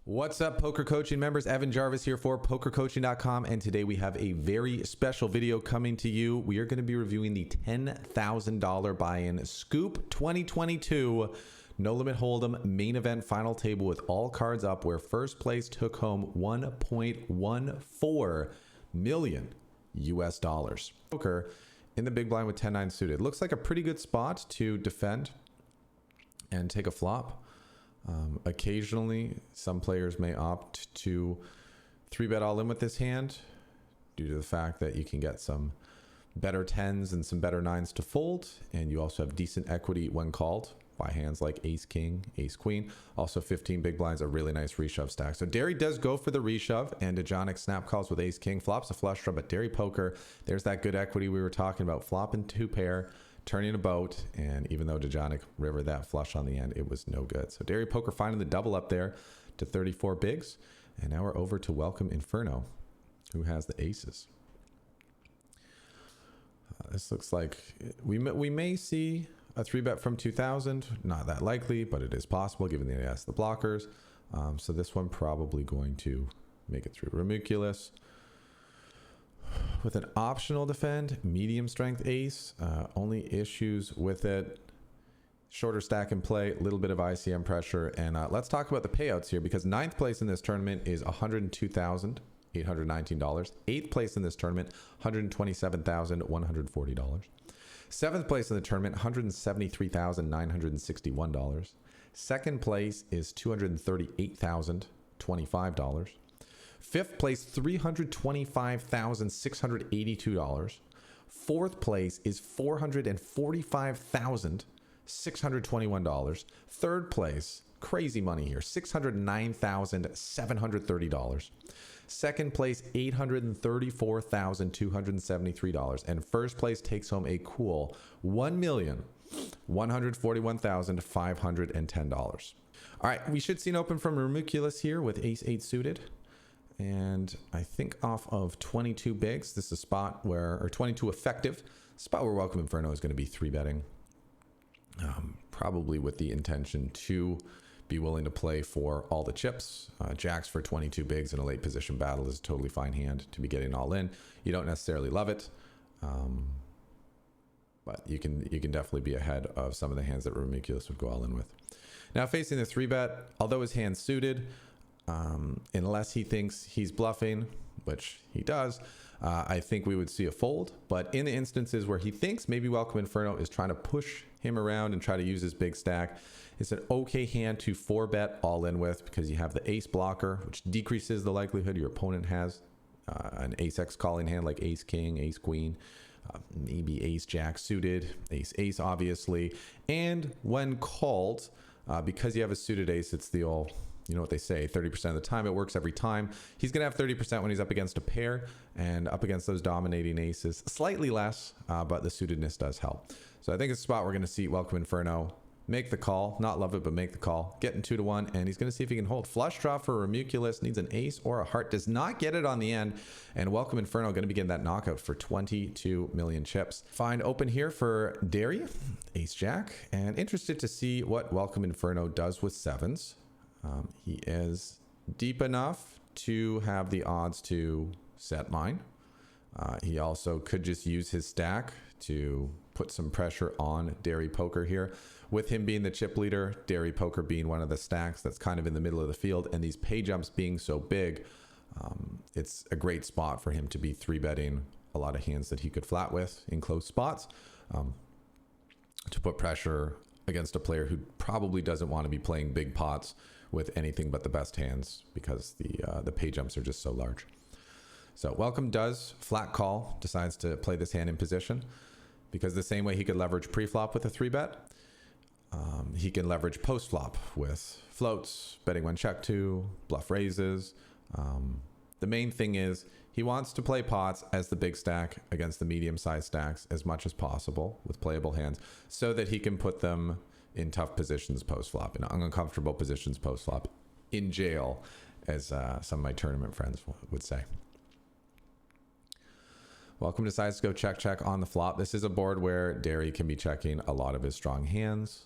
What's up, poker coaching members? Evan Jarvis here for PokerCoaching.com, and today we have a very special video coming to you. We are going to be reviewing the $10,000 buy-in Scoop 2022 No Limit Hold'em main event final table with all cards up, where first place took home $1.14 million US dollars. Poker in the big blind with 10-9 suited. Looks like a pretty good spot to defend and take a flop. Occasionally, some players may opt to 3-bet all in with this hand due to the fact that you can get some better 10s and some better 9s to fold, and you also have decent equity when called by hands like Ace King, Ace Queen. Also 15 big blinds, a really nice reshove stack. So Derry does go for the reshove, and Dejonic snap calls with Ace King, flops a flush draw, but Derry poker, there's that good equity we were talking about, flopping 2-pair, turning a boat, and even though Dejonic rivered that flush on the end, it was no good. So Derry poker finding the double up there to 34 bigs, and now we're over to welcome Inferno, who has the aces. This looks like we may see a 3-bet from 2000. Not that likely, but it is possible given the AS, the blockers. So this one probably going to make it through. Ramuculus with an optional defend, medium strength ace. Only issues with it: shorter stack in play, a little bit of ICM pressure. And let's talk about the payouts here, because 9th place in this tournament is $102,819. 8th place in this tournament, $127,140. 7th place in the tournament, $173,961. 2nd place is $238,025. 5th place, $325,682. 4th place is $445,621. 3rd place, crazy money here, $609,730. 2nd place, $834,273. And 1st place takes home a cool $1,141,510. All right, we should see an open from Ramuculus here with Ace-8 suited. And I think off of 22 bigs, this is a spot where, or 22 effective, spot where welcome Inferno is going to be 3-betting. Probably with the intention to be willing to play for all the chips. Jacks for 22 bigs in a late position battle is a totally fine hand to be getting all in. You don't necessarily love it, but you can definitely be ahead of some of the hands that Ramuculus would go all in with. Now facing the 3-bet, although his hand's suited, unless he thinks he's bluffing, which he does, I think we would see a fold. But in the instances where he thinks maybe welcome Inferno is trying to push him around and try to use his big stack, it's an okay hand to 4-bet all in with, because you have the ace blocker, which decreases the likelihood your opponent has an ace-x calling hand like Ace King, Ace Queen, maybe Ace Jack suited, Ace obviously. And when called, because you have a suited ace, it's the old, you know what they say, 30% of the time. It works every time. He's going to have 30% when he's up against a pair and up against those dominating aces. Slightly less, but the suitedness does help. So I think it's a spot we're going to see welcome Inferno make the call. Not love it, but make the call. Getting 2-1, and he's going to see if he can hold. Flush draw for Ramuculus. Needs an ace or a heart. Does not get it on the end. And welcome Inferno going to begin that knockout for 22 million chips. Fine open here for Derry. Ace Jack. And interested to see what welcome Inferno does with 7s. He is deep enough to have the odds to set mine. He also could just use his stack to put some pressure on Derry poker here. With him being the chip leader, Derry poker being one of the stacks that's kind of in the middle of the field, and these pay jumps being so big, it's a great spot for him to be 3-betting a lot of hands that he could flat with in close spots, to put pressure against a player who probably doesn't want to be playing big pots with anything but the best hands, because the pay jumps are just so large. So welcome does flat call, decides to play this hand in position, because the same way he could leverage pre-flop with a 3-bet, he can leverage post-flop with floats, betting when check 2, bluff raises. The main thing is he wants to play pots as the big stack against the medium-sized stacks as much as possible with playable hands, so that he can put them in tough positions post-flop, in uncomfortable positions post-flop, in jail, as some of my tournament friends would say. Welcome decides to go check on the flop. This is a board where Derry can be checking a lot of his strong hands,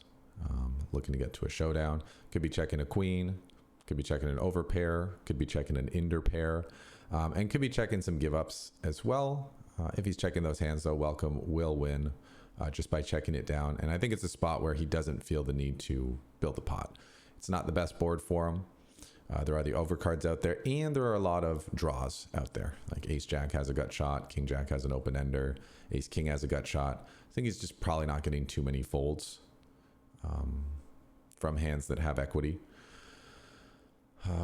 looking to get to a showdown. Could be checking a queen, Could be checking an over pair, could be checking an under pair, and could be checking some give ups as well. If he's checking those hands though, Welcome will win just by checking it down. And I think it's a spot where he doesn't feel the need to build the pot. It's not the best board for him. There are the overcards out there, and there are a lot of draws out there. Like Ace Jack has a gut shot, King Jack has an open ender, Ace King has a gut shot. I think he's just probably not getting too many folds from hands that have equity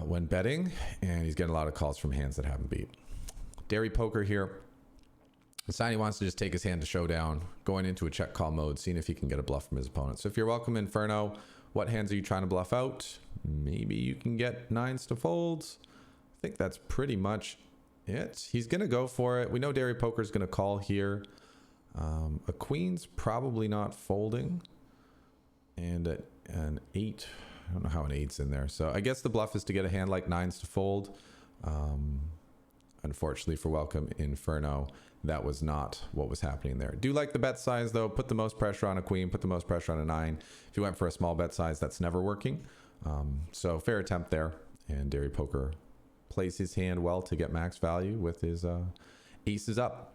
when betting, and he's getting a lot of calls from hands that haven't beat. Dairy Poker here. Deciding he wants to just take his hand to showdown, going into a check call mode, seeing if he can get a bluff from his opponent. So if you're Welcome Inferno, what hands are you trying to bluff out? Maybe you can get nines to folds. I think that's pretty much it. He's going to go for it. We know Dairy Poker is going to call here. A queen's probably not folding. And an 8, I don't know how an 8's in there. So I guess the bluff is to get a hand like nines to fold. Unfortunately for Welcome Inferno, that was not what was happening there. Do like the bet size though. Put the most pressure on a queen, put the most pressure on a 9. If you went for a small bet size, that's never working. So fair attempt there. And Dairy Poker plays his hand well to get max value with his aces up.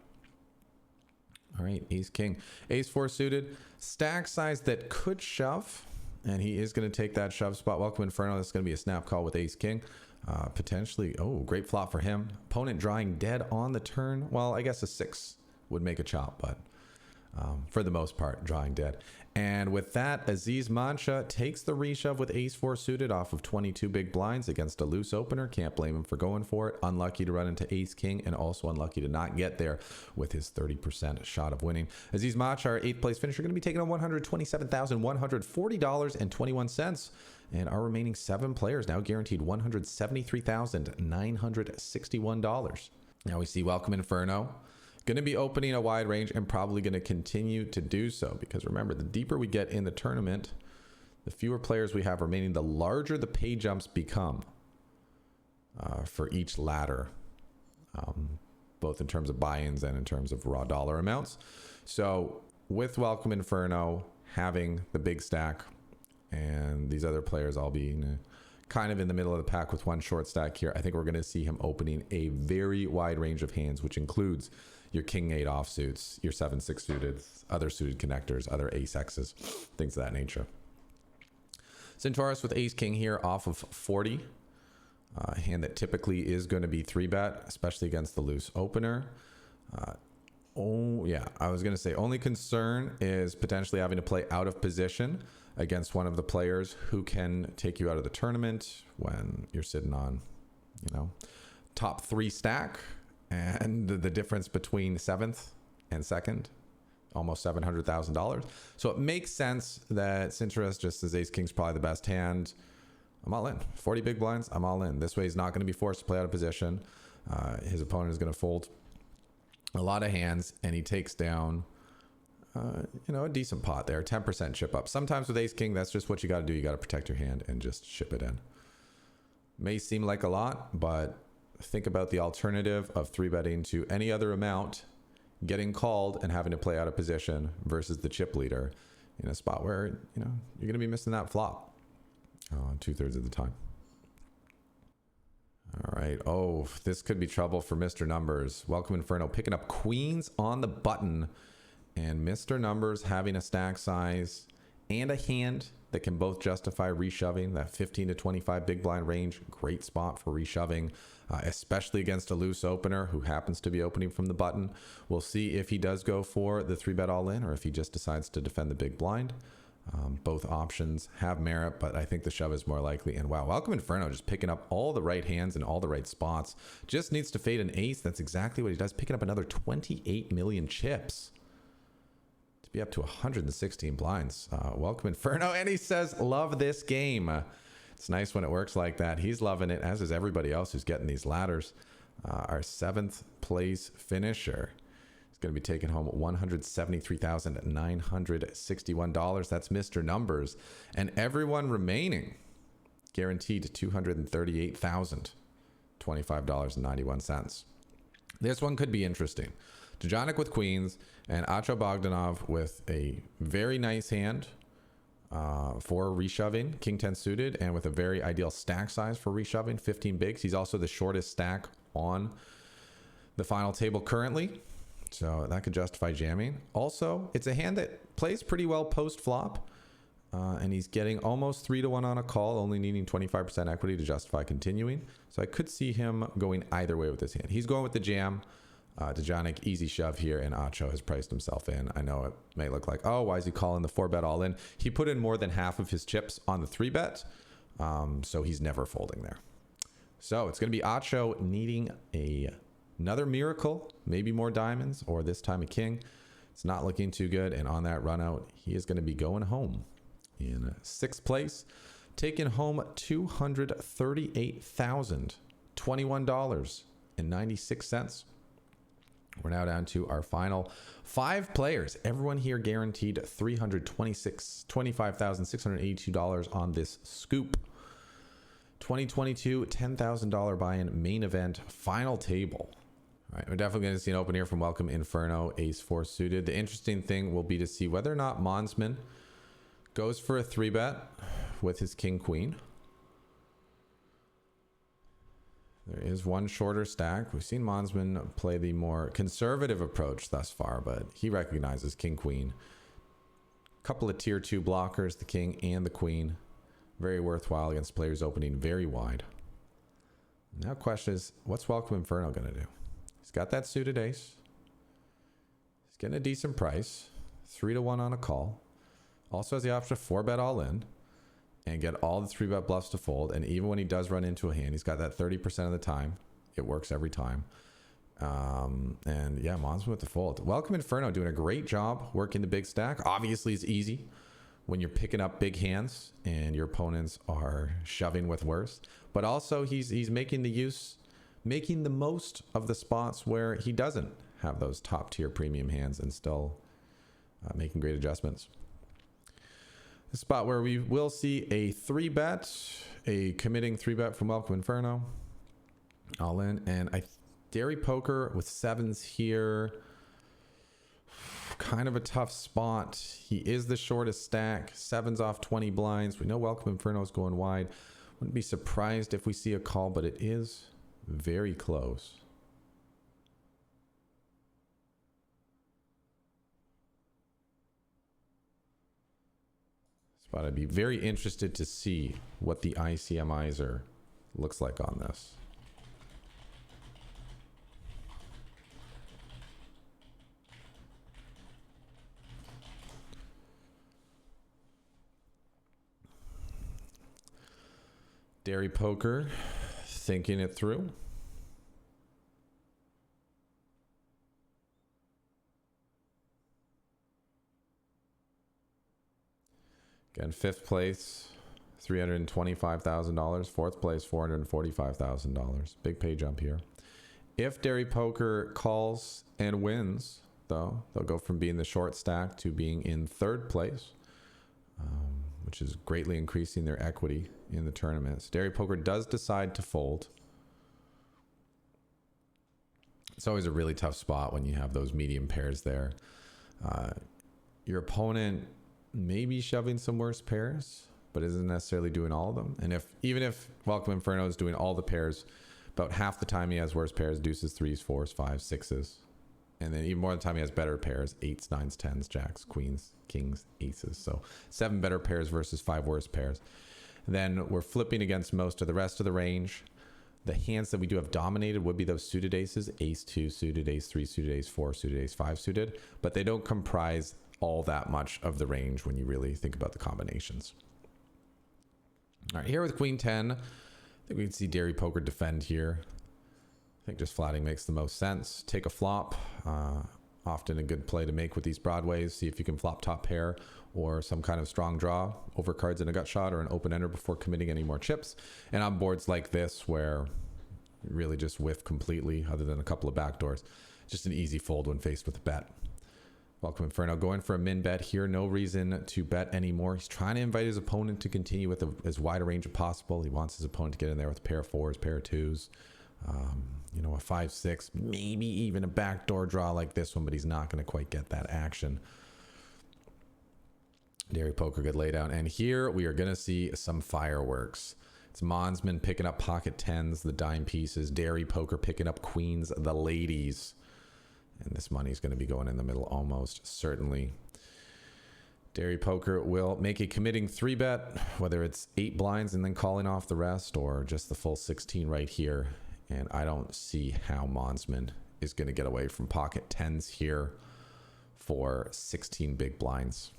All right, Ace King. Ace 4 suited. Stack size that could shove. And he is going to take that shove spot. Welcome Inferno. That's going to be a snap call with Ace King. Potentially, oh, great flop for him. Opponent drawing dead on the turn. Well, I guess a 6 would make a chop, but for the most part, drawing dead. And with that, Aziz Mancha takes the reshove with Ace 4 suited off of 22 big blinds against a loose opener. Can't blame him for going for it. Unlucky to run into Ace King, and also unlucky to not get there with his 30% shot of winning. Aziz Mancha, our 8th place finisher, going to be taking on $127,140.21. And our remaining 7 players now guaranteed $173,961. Now we see Welcome Inferno. Going to be opening a wide range and probably going to continue to do so, because remember, the deeper we get in the tournament, the fewer players we have remaining, the larger the pay jumps become for each ladder, both in terms of buy-ins and in terms of raw dollar amounts. So with Welcome Inferno having the big stack and these other players all being kind of in the middle of the pack with one short stack here, I think we're going to see him opening a very wide range of hands, which includes your King 8 offsuits, your 7-6 suited, other suited connectors, other Ace X's, things of that nature. Centaurus with Ace King here off of 40. A hand that typically is going to be 3-bet, especially against the loose opener. Oh, yeah, I was going to say only concern is potentially having to play out of position against one of the players who can take you out of the tournament when you're sitting on, you know, top 3 stack. And the difference between 7th and 2nd, almost $700,000. So it makes sense that Centaurus, just as Ace King's probably the best hand, I'm all in. 40 big blinds, I'm all in. This way he's not going to be forced to play out of position. His opponent is going to fold a lot of hands, and he takes down, you know, a decent pot there, 10% chip up. Sometimes with Ace King, that's just what you got to do. You got to protect your hand and just ship it in. May seem like a lot, but think about the alternative of 3-betting to any other amount, getting called and having to play out of position versus the chip leader in a spot where, you know, you're going to be missing that flop 2/3 of the time. All right. Oh, this could be trouble for Mr. Numbers. Welcome Inferno picking up queens on the button, and Mr. Numbers having a stack size and a hand that can both justify reshoving. That 15 to 25 big blind range, great spot for reshoving, especially against a loose opener who happens to be opening from the button. We'll see if he does go for the 3-bet all in or if he just decides to defend the big blind. Both options have merit, but I think the shove is more likely. And wow, Welcome Inferno just picking up all the right hands in all the right spots. Just needs to fade an ace. That's exactly what he does, picking up another 28 million chips. Be up to 116 blinds. Welcome Inferno, and he says love this game. It's nice when it works like that. He's loving it, as is everybody else who's getting these ladders. Our 7th place finisher is going to be taking home $173,961. That's Mr. Numbers, and everyone remaining guaranteed $238,025.91. This one could be interesting. Dejonic with queens and Acho Bogdanov with a very nice hand for reshoving, king 10 suited, and with a very ideal stack size for reshoving, 15 bigs. He's also the shortest stack on the final table currently, so that could justify jamming. Also, it's a hand that plays pretty well post flop, and he's getting almost 3-1 on a call, only needing 25% equity to justify continuing. So I could see him going either way with this hand. He's going with the jam. Dejanic, easy shove here, and Acho has priced himself in. I know it may look like, oh, why is he calling the 4-bet all in? He put in more than half of his chips on the 3-bet, so he's never folding there. So it's going to be Acho needing another miracle, maybe more diamonds, or this time a king. It's not looking too good, and on that run out, he is going to be going home in 6th place, taking home $238,021.96. We're now down to our final 5 players. Everyone here guaranteed $25,682 on this scoop. 2022 $10,000 buy-in main event final table. All right, we're definitely going to see an open here from Welcome Inferno, ace 4 suited. The interesting thing will be to see whether or not Monsman goes for a 3-bet with his king queen. There is one shorter stack. We've seen Monsman play the more conservative approach thus far, but he recognizes king queen. Couple of tier 2 blockers, the king and the queen. Very worthwhile against players opening very wide. Now question is, what's Welcome Inferno going to do? He's got that suited ace. He's getting a decent price. 3-1 on a call. Also has the option of 4-bet all in and get all the 3-bet bluffs to fold. And even when he does run into a hand, he's got that 30% of the time. It works every time. And yeah, Monsman with the fold. Welcome Inferno doing a great job working the big stack. Obviously, it's easy when you're picking up big hands and your opponents are shoving with worse. But also, he's making the most of the spots where he doesn't have those top tier premium hands and still making great adjustments. The spot where we will see a 3-bet, a committing 3-bet from Welcome Inferno, all in, and Dairy Poker with 7s here. Kind of a tough spot. He is the shortest stack, 7s off 20 blinds. We know Welcome Inferno is going wide. Wouldn't be surprised if we see a call, but it is very close. But I'd be very interested to see what the ICMizer looks like on this. Dairy Poker, thinking it through. Again, 5th place, $325,000. 4th place, $445,000. Big pay jump here. If Dairy Poker calls and wins, though, they'll go from being the short stack to being in 3rd place, which is greatly increasing their equity in the tournaments. Dairy Poker does decide to fold. It's always a really tough spot when you have those medium pairs there. Your opponent may be shoving some worse pairs, but isn't necessarily doing all of them. And even if Welcome Inferno is doing all the pairs, about half the time he has worse pairs, deuces, 3s, 4s, 5s, 6s. And then even more of the time he has better pairs, 8s, 9s, 10s, jacks, queens, kings, aces. So 7 better pairs versus 5 worse pairs. Then we're flipping against most of the rest of the range. The hands that we do have dominated would be those suited aces, ace 2 suited, ace 3 suited, ace 4 suited, ace 5 suited, but they don't comprise all that much of the range when you really think about the combinations. All right, here with Queen 10, I think we can see Dairy Poker defend here. I think just flatting makes the most sense. Take a flop, often a good play to make with these broadways. See if you can flop top pair or some kind of strong draw, overcards in a gut shot or an open ender before committing any more chips. And on boards like this where you really just whiff completely other than a couple of backdoors, just an easy fold when faced with a bet. Welcome Inferno going for a min bet here. No reason to bet anymore. He's trying to invite his opponent to continue with as wide a range as possible. He wants his opponent to get in there with a pair of 4s, pair of 2s, a 5-6, maybe even a backdoor draw like this one, but he's not going to quite get that action. Dairy Poker, good laydown. And here we are going to see some fireworks. It's Monsman picking up pocket tens, the dime pieces. Dairy Poker picking up queens, the ladies. And this money is going to be going in the middle almost certainly. Dairy Poker will make a committing 3-bet, whether it's 8 blinds and then calling off the rest, or just the full 16 right here. And I don't see how Monsman is going to get away from pocket tens here for 16 big blinds.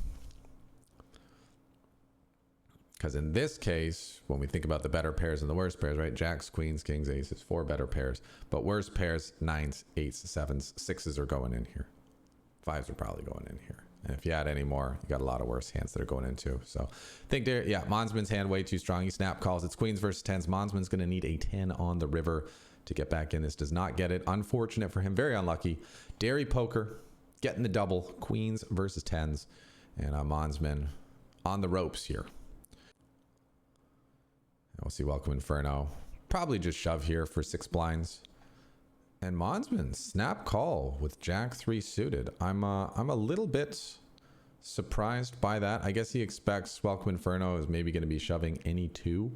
Because in this case, when we think about the better pairs and the worst pairs, right? Jacks, queens, kings, aces, 4 better pairs. But worst pairs, 9s, 8s, 7s, 6s are going in here. 5s are probably going in here. And if you add any more, you got a lot of worse hands that are going in too. So I think there, yeah, Monsman's hand way too strong. He snap calls. It's queens versus 10s. Monsman's going to need a 10 on the river to get back in. This does not get it. Unfortunate for him. Very unlucky. Dairy Poker getting the double. Queens versus 10s. And Monsman on the ropes here. We'll see Welcome Inferno. Probably just shove here for 6 blinds. And Monsman, snap call with Jack 3 suited. I'm a little bit surprised by that. I guess he expects Welcome Inferno is maybe going to be shoving any 2.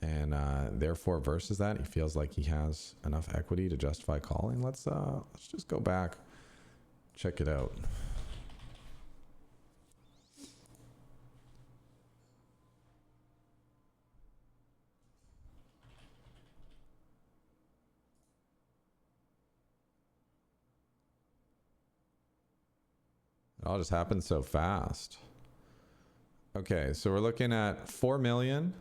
And therefore versus that, he feels like he has enough equity to justify calling. Let's just go back, check it out. It all just happened so fast. Okay, so we're looking at 4 million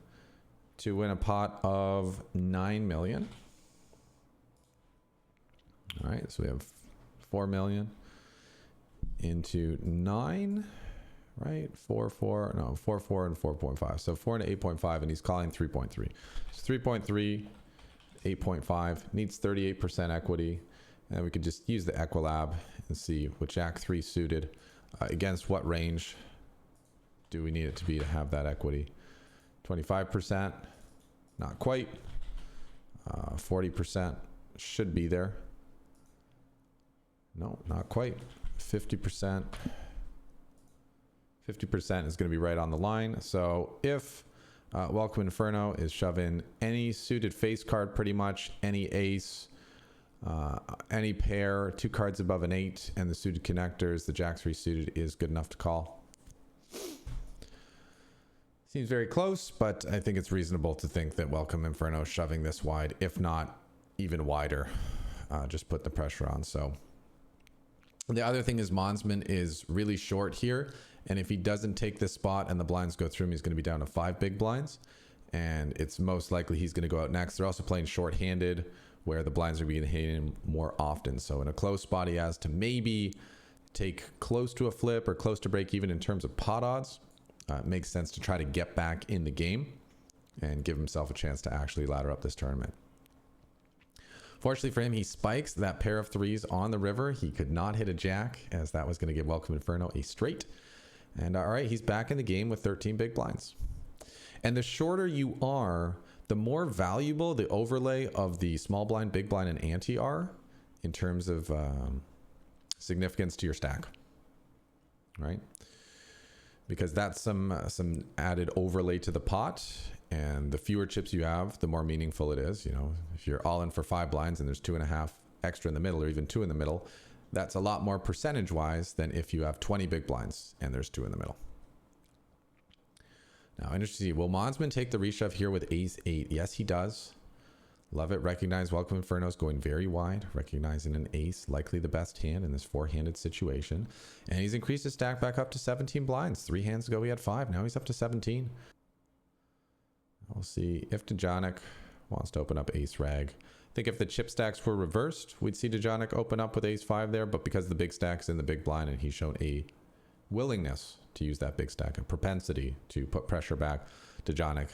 to win a pot of 9 million. All right, so we have 4 million into 9, right? 4, 4, no, 4, 4, and 4.5. So 4 into 8.5, and he's calling 3.3. So 3.3, 8.5, needs 38% equity. And we could just use the Equilab and see with Jack 3 suited, against what range do we need it to be to have that equity? 25%, not quite. 40% should be there. No, not quite. 50%. 50% is going to be right on the line. So if Welcome Inferno is shoving any suited face card, pretty much any ace, any pair, 2 cards above an 8, and the suited connectors, the Jack 3 suited is good enough to call. Seems very close, but I think it's reasonable to think that Welcome Inferno shoving this wide, if not even wider, just put the pressure on. So the other thing is Monsman is really short here, and if he doesn't take this spot and the blinds go through him, he's going to be down to 5 big blinds, and it's most likely he's going to go out next. They're also playing short-handed, where the blinds are being hit him more often. So in a close spot, he has to maybe take close to a flip or close to break even in terms of pot odds. It makes sense to try to get back in the game and give himself a chance to actually ladder up this tournament. Fortunately for him, he spikes that pair of 3s on the river. He could not hit a jack, as that was going to give Welcome Inferno a straight. And all right, he's back in the game with 13 big blinds. And the shorter you are, the more valuable the overlay of the small blind, big blind, and ante are in terms of significance to your stack, right? Because that's some added overlay to the pot, and the fewer chips you have, the more meaningful it is. You know, if you're all in for 5 blinds and there's 2.5 extra in the middle, or even 2 in the middle, that's a lot more percentage-wise than if you have 20 big blinds and there's 2 in the middle. Now, interesting to see, will Monsman take the reshove here with ace 8? Yes, he does. Love it. Recognize Welcome Inferno is going very wide, recognizing an ace, likely the best hand in this 4-handed situation. And he's increased his stack back up to 17 blinds. 3 hands ago, he had 5. Now he's up to 17. We'll see if Dejonic wants to open up ace rag. I think if the chip stacks were reversed, we'd see Dejonic open up with ace 5 there, but because the big stack's in the big blind and he's shown a willingness to use that big stack, a propensity to put pressure back, Dejonic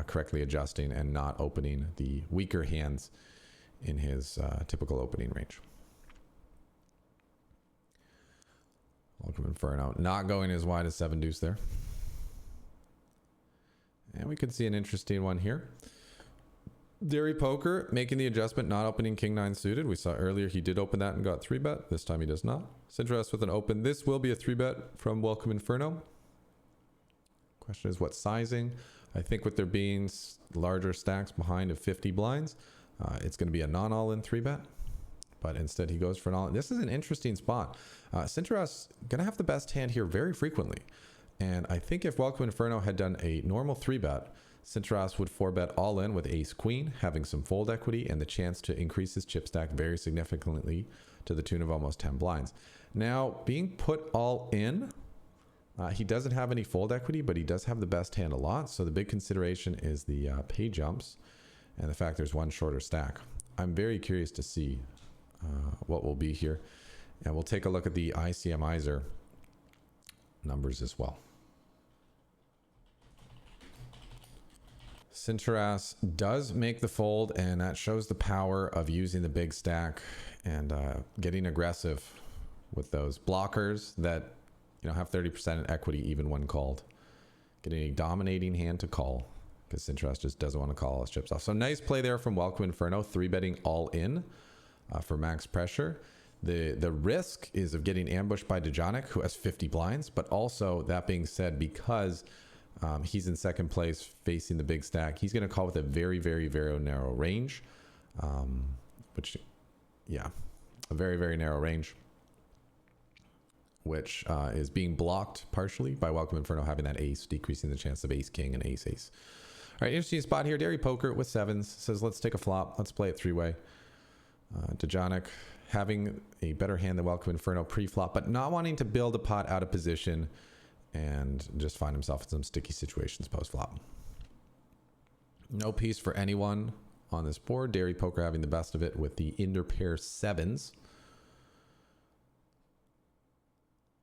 correctly adjusting and not opening the weaker hands in his typical opening range. Welcome Inferno, not going as wide as 7 deuce there. And we could see an interesting one here. Dairy Poker making the adjustment, not opening king 9 suited. We saw earlier he did open that and got 3-bet. This time he does not. Citrus with an open. This will be a 3-bet from Welcome Inferno. Question is what sizing? I think with there being larger stacks behind of 50 blinds, it's going to be a non-all-in 3-bet. But instead he goes for an all-in. This is an interesting spot. Sinteras going to have the best hand here very frequently. And I think if Welcome Inferno had done a normal 3-bet, Sinteras would 4-bet all in with ace queen, having some fold equity and the chance to increase his chip stack very significantly to the tune of almost 10 blinds. Now, being put all in, he doesn't have any fold equity, but he does have the best hand a lot. So the big consideration is the pay jumps and the fact there's one shorter stack. I'm very curious to see what will be here. And we'll take a look at the ICMizer numbers as well. Sinteras does make the fold, and that shows the power of using the big stack and getting aggressive with those blockers that have 30% in equity even when called. Getting a dominating hand to call because Sinteras just doesn't want to call his chips off. So nice play there from Welcome Inferno, 3-betting all in for max pressure. The risk is of getting ambushed by Dejonic, who has 50 blinds, but also that being said, because he's in second place facing the big stack, he's going to call with a very, very, very narrow range, a very, very narrow range, which is being blocked partially by Welcome Inferno having that ace, decreasing the chance of ace king and ace ace. All right, interesting spot here. Derry Poker with 7s says, let's take a flop. Let's play it 3-way. Dejonic having a better hand than Welcome Inferno pre-flop, but not wanting to build a pot out of position and just find himself in some sticky situations post-flop. No piece for anyone on this board. Derry Poker having the best of it with the interpair 7s.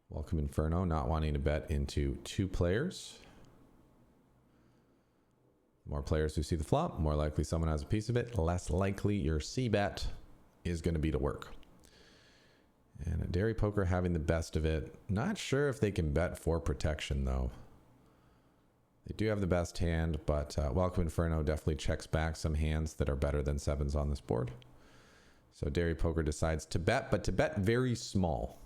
Welcome Inferno not wanting to bet into 2 players. More players who see the flop, more likely someone has a piece of it. Less likely your C-bet is going to be to work. And Derry Poker having the best of it. Not sure if they can bet for protection though. They do have the best hand, but Welcome Inferno definitely checks back some hands that are better than 7s on this board. So Derry Poker decides to bet, but to bet very small.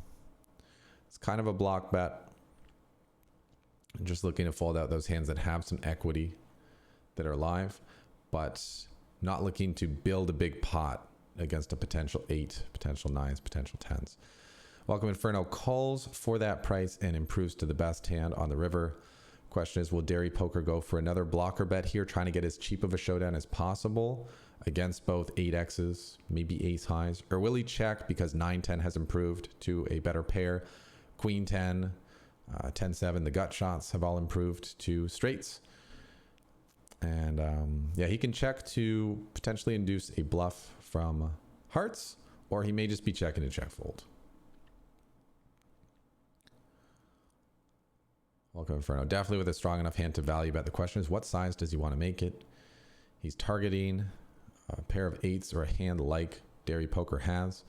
It's kind of a block bet. Just looking to fold out those hands that have some equity, that are live, but not looking to build a big pot against a potential 8, potential 9s, potential 10s. Welcome Inferno calls for that price and improves to the best hand on the river. Question is, will Derry Poker go for another blocker bet here, trying to get as cheap of a showdown as possible against both 8Xs, maybe ace highs, or will he check because 9-10 has improved to a better pair? Queen 10, 10-7, the gut shots have all improved to straights. And he can check to potentially induce a bluff from hearts, or he may just be checking to check fold. Welcome Inferno, definitely with a strong enough hand to value bet. The question is, what size does he want to make it? He's targeting a pair of 8s or a hand like Derry Poker has.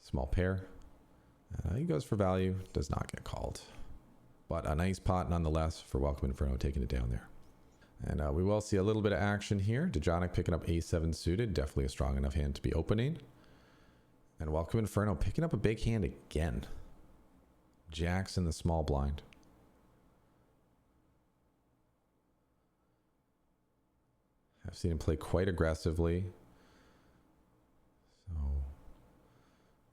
Small pair. He goes for value, does not get called. But a nice pot nonetheless for Welcome Inferno taking it down there. And we will see a little bit of action here. Dejonic picking up a7 suited. Definitely a strong enough hand to be opening. And Welcome Inferno picking up a big hand again. Jacks in the small blind. I've seen him play quite aggressively. So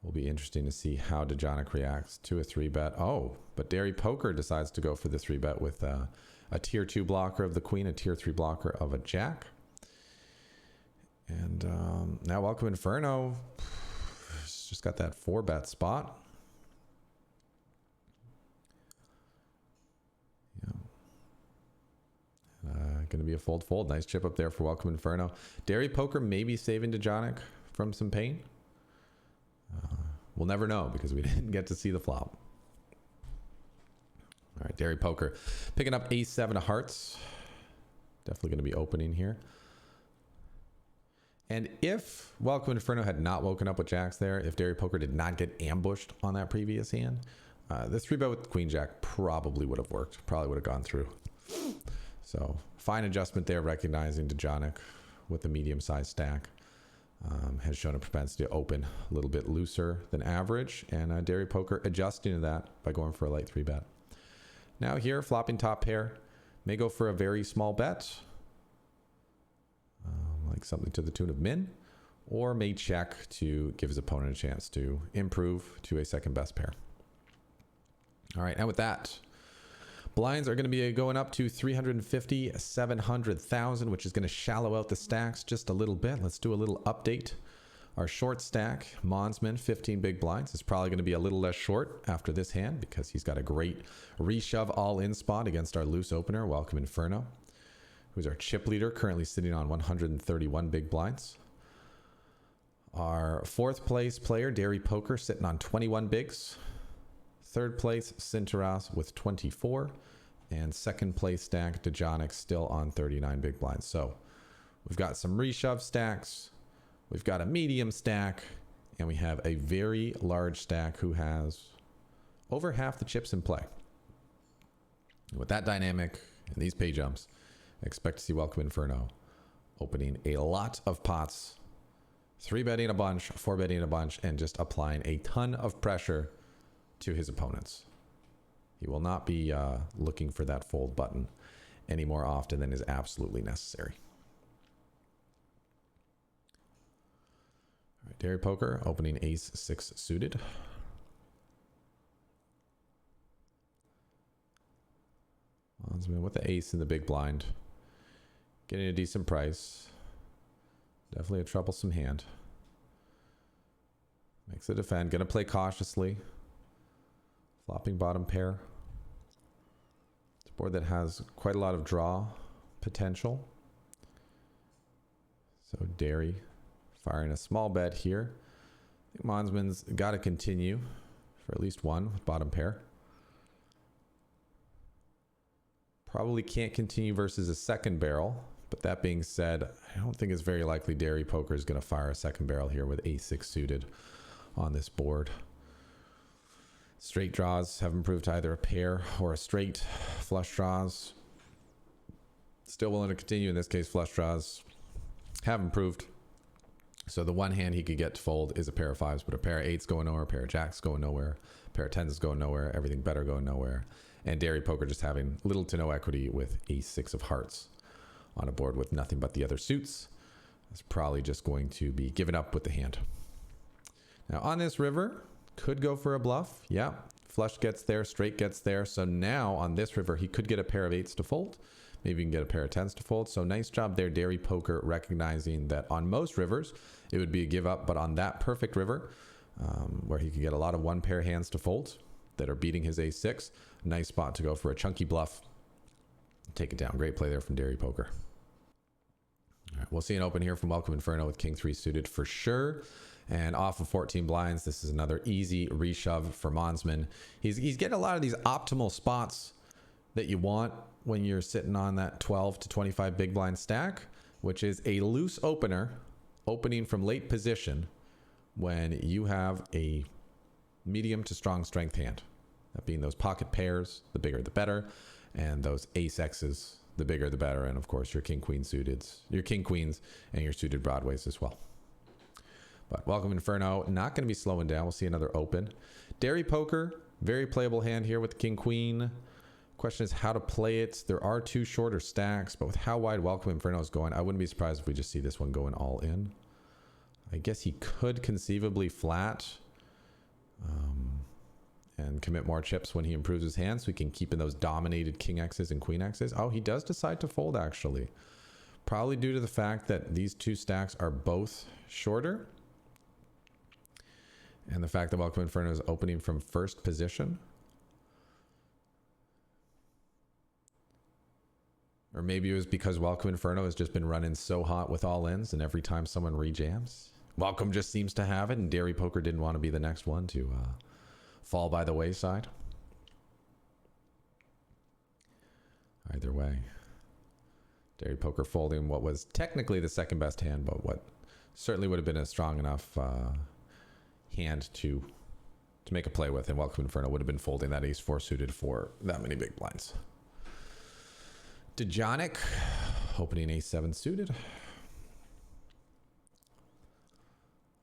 will be interesting to see how Dejonic reacts to a 3-bet. Oh, but Derry Poker decides to go for the 3-bet with a tier 2 blocker of the queen, a tier 3 blocker of a jack. And now Welcome Inferno just got that 4-bet spot. Going to be a fold. Nice chip up there for Welcome Inferno. Derry Poker maybe saving Dejonic from some pain. We'll never know because we didn't get to see the flop. All right, Derry Poker picking up a7 of hearts. Definitely going to be opening here. And if Welcome Inferno had not woken up with jacks there, if Derry Poker did not get ambushed on that previous hand, this 3-bet with Queen Jack probably would have worked. Probably would have gone through. So fine adjustment there, recognizing Dejonic with the medium-sized stack has shown a propensity to open a little bit looser than average, and Derry Poker adjusting to that by going for a light 3-bet. Now here, flopping top pair. May go for a very small bet, like something to the tune of min, or may check to give his opponent a chance to improve to a second best pair. All right, and with that, blinds are going to be going up to 350, 700,000, which is going to shallow out the stacks just a little bit. Let's do a little update. Our short stack, Monsman, 15 big blinds, is probably going to be a little less short after this hand because he's got a great reshove all-in spot against our loose opener, Welcome Inferno, who's our chip leader, currently sitting on 131 big blinds. Our fourth place player, Dairy Poker, sitting on 21 bigs. Third place, Sinteras with 24. And second place stack, Dejonic, still on 39 big blinds. So we've got some reshove stacks. We've got a medium stack. And we have a very large stack who has over half the chips in play. With that dynamic and these pay jumps, expect to see Welcome Inferno opening a lot of pots, 3-betting a bunch, 4-betting a bunch, and just applying a ton of pressure to his opponents. He will not be looking for that fold button any more often than is absolutely necessary. All right, Dairy Poker opening ace-6 suited. Monsman with the ace in the big blind. Getting a decent price. Definitely a troublesome hand. Makes it defend. Gonna play cautiously. Flopping bottom pair. It's a board that has quite a lot of draw potential. So Dairy firing a small bet here. I think Monsman's got to continue for at least one with bottom pair. Probably can't continue versus a second barrel. But that being said, I don't think it's very likely Dairy Poker is going to fire a second barrel here with ace-6 suited on this board. Straight draws have improved to either a pair or a straight. Flush draws, still willing to continue. In this case, flush draws have improved. So the one hand he could get to fold is a pair of fives, but a pair of eights going nowhere, a pair of jacks going nowhere, a pair of tens is going nowhere, everything better going nowhere. And Dairy Poker just having little to no equity with ace-6 of hearts on a board with nothing but the other suits. It's probably just going to be given up with the hand. Now on this river, could go for a bluff. Yeah, flush gets there, straight gets there. So now on this river, he could get a pair of eights to fold. Maybe you can get a pair of tens to fold. So nice job there, Dairy Poker, recognizing that on most rivers, it would be a give up. But on that perfect river, where he could get a lot of one pair hands to fold that are beating his ace-6, nice spot to go for a chunky bluff. Take it down. Great play there from Dairy Poker. All right, we'll see an open here from Welcome Inferno with king-3 suited for sure. And off of 14 blinds, this is another easy reshove for Monsman. He's getting a lot of these optimal spots that you want when you're sitting on that 12 to 25 big blind stack, which is a loose opener opening from late position when you have a medium to strong strength hand. That being those pocket pairs, the bigger the better, and those ace-X's, the bigger the better, and of course your king-queen suited, your king-queens, and your suited Broadways as well. But Welcome Inferno, not going to be slowing down. We'll see another open. Dairy Poker, very playable hand here with the king-queen. Question is how to play it. There are two shorter stacks, but with how wide Welcome Inferno is going, I wouldn't be surprised if we just see this one going all in. I guess he could conceivably flat and commit more chips when he improves his hand so he can keep in those dominated king X's and queen X's. Oh, he does decide to fold actually. Probably due to the fact that these two stacks are both shorter. And the fact that Welcome Inferno is opening from first position. Or maybe it was because Welcome Inferno has just been running so hot with all ins, and every time someone rejams, Welcome just seems to have it, and Dairy Poker didn't want to be the next one to fall by the wayside. Either way, Dairy Poker folding what was technically the second best hand, but what certainly would have been a strong enough hand to make a play with, and Welcome Inferno would have been folding that ace-4 suited for that many big blinds. Dejonic opening ace-7 suited.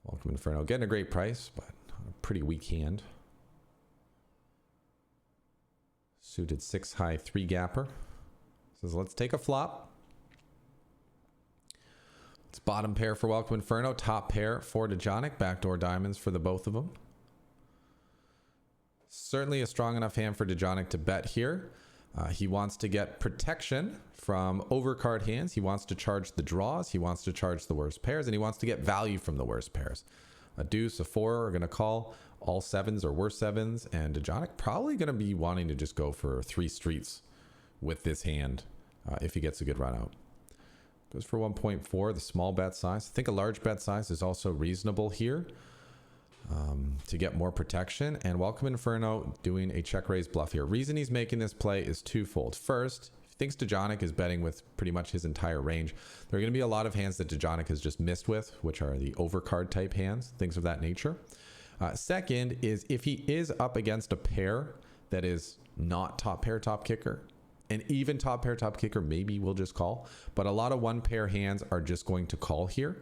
Welcome Inferno getting a great price, but a pretty weak hand. Suited 6 high 3 gapper. Says, let's take a flop. It's bottom pair for Welcome Inferno, top pair for Dejonic, backdoor diamonds for the both of them. Certainly a strong enough hand for Dejonic to bet here. He wants to get protection from overcard hands. He wants to charge the draws. He wants to charge the worst pairs, and he wants to get value from the worst pairs. A deuce, a four are going to call all sevens or worse sevens, and Dejonic probably going to be wanting to just go for 3 streets with this hand if he gets a good run out. Goes for 1.4, the small bet size. I think a large bet size is also reasonable here to get more protection. And Welcome Inferno doing a check raise bluff here. Reason he's making this play is twofold. First, he thinks Dejonic is betting with pretty much his entire range. There are going to be a lot of hands that Dejonic has just missed with, which are the overcard type hands, things of that nature. Second is if he is up against a pair that is not top pair, top kicker, and even top pair, top kicker, maybe we'll just call. But a lot of one pair hands are just going to call here,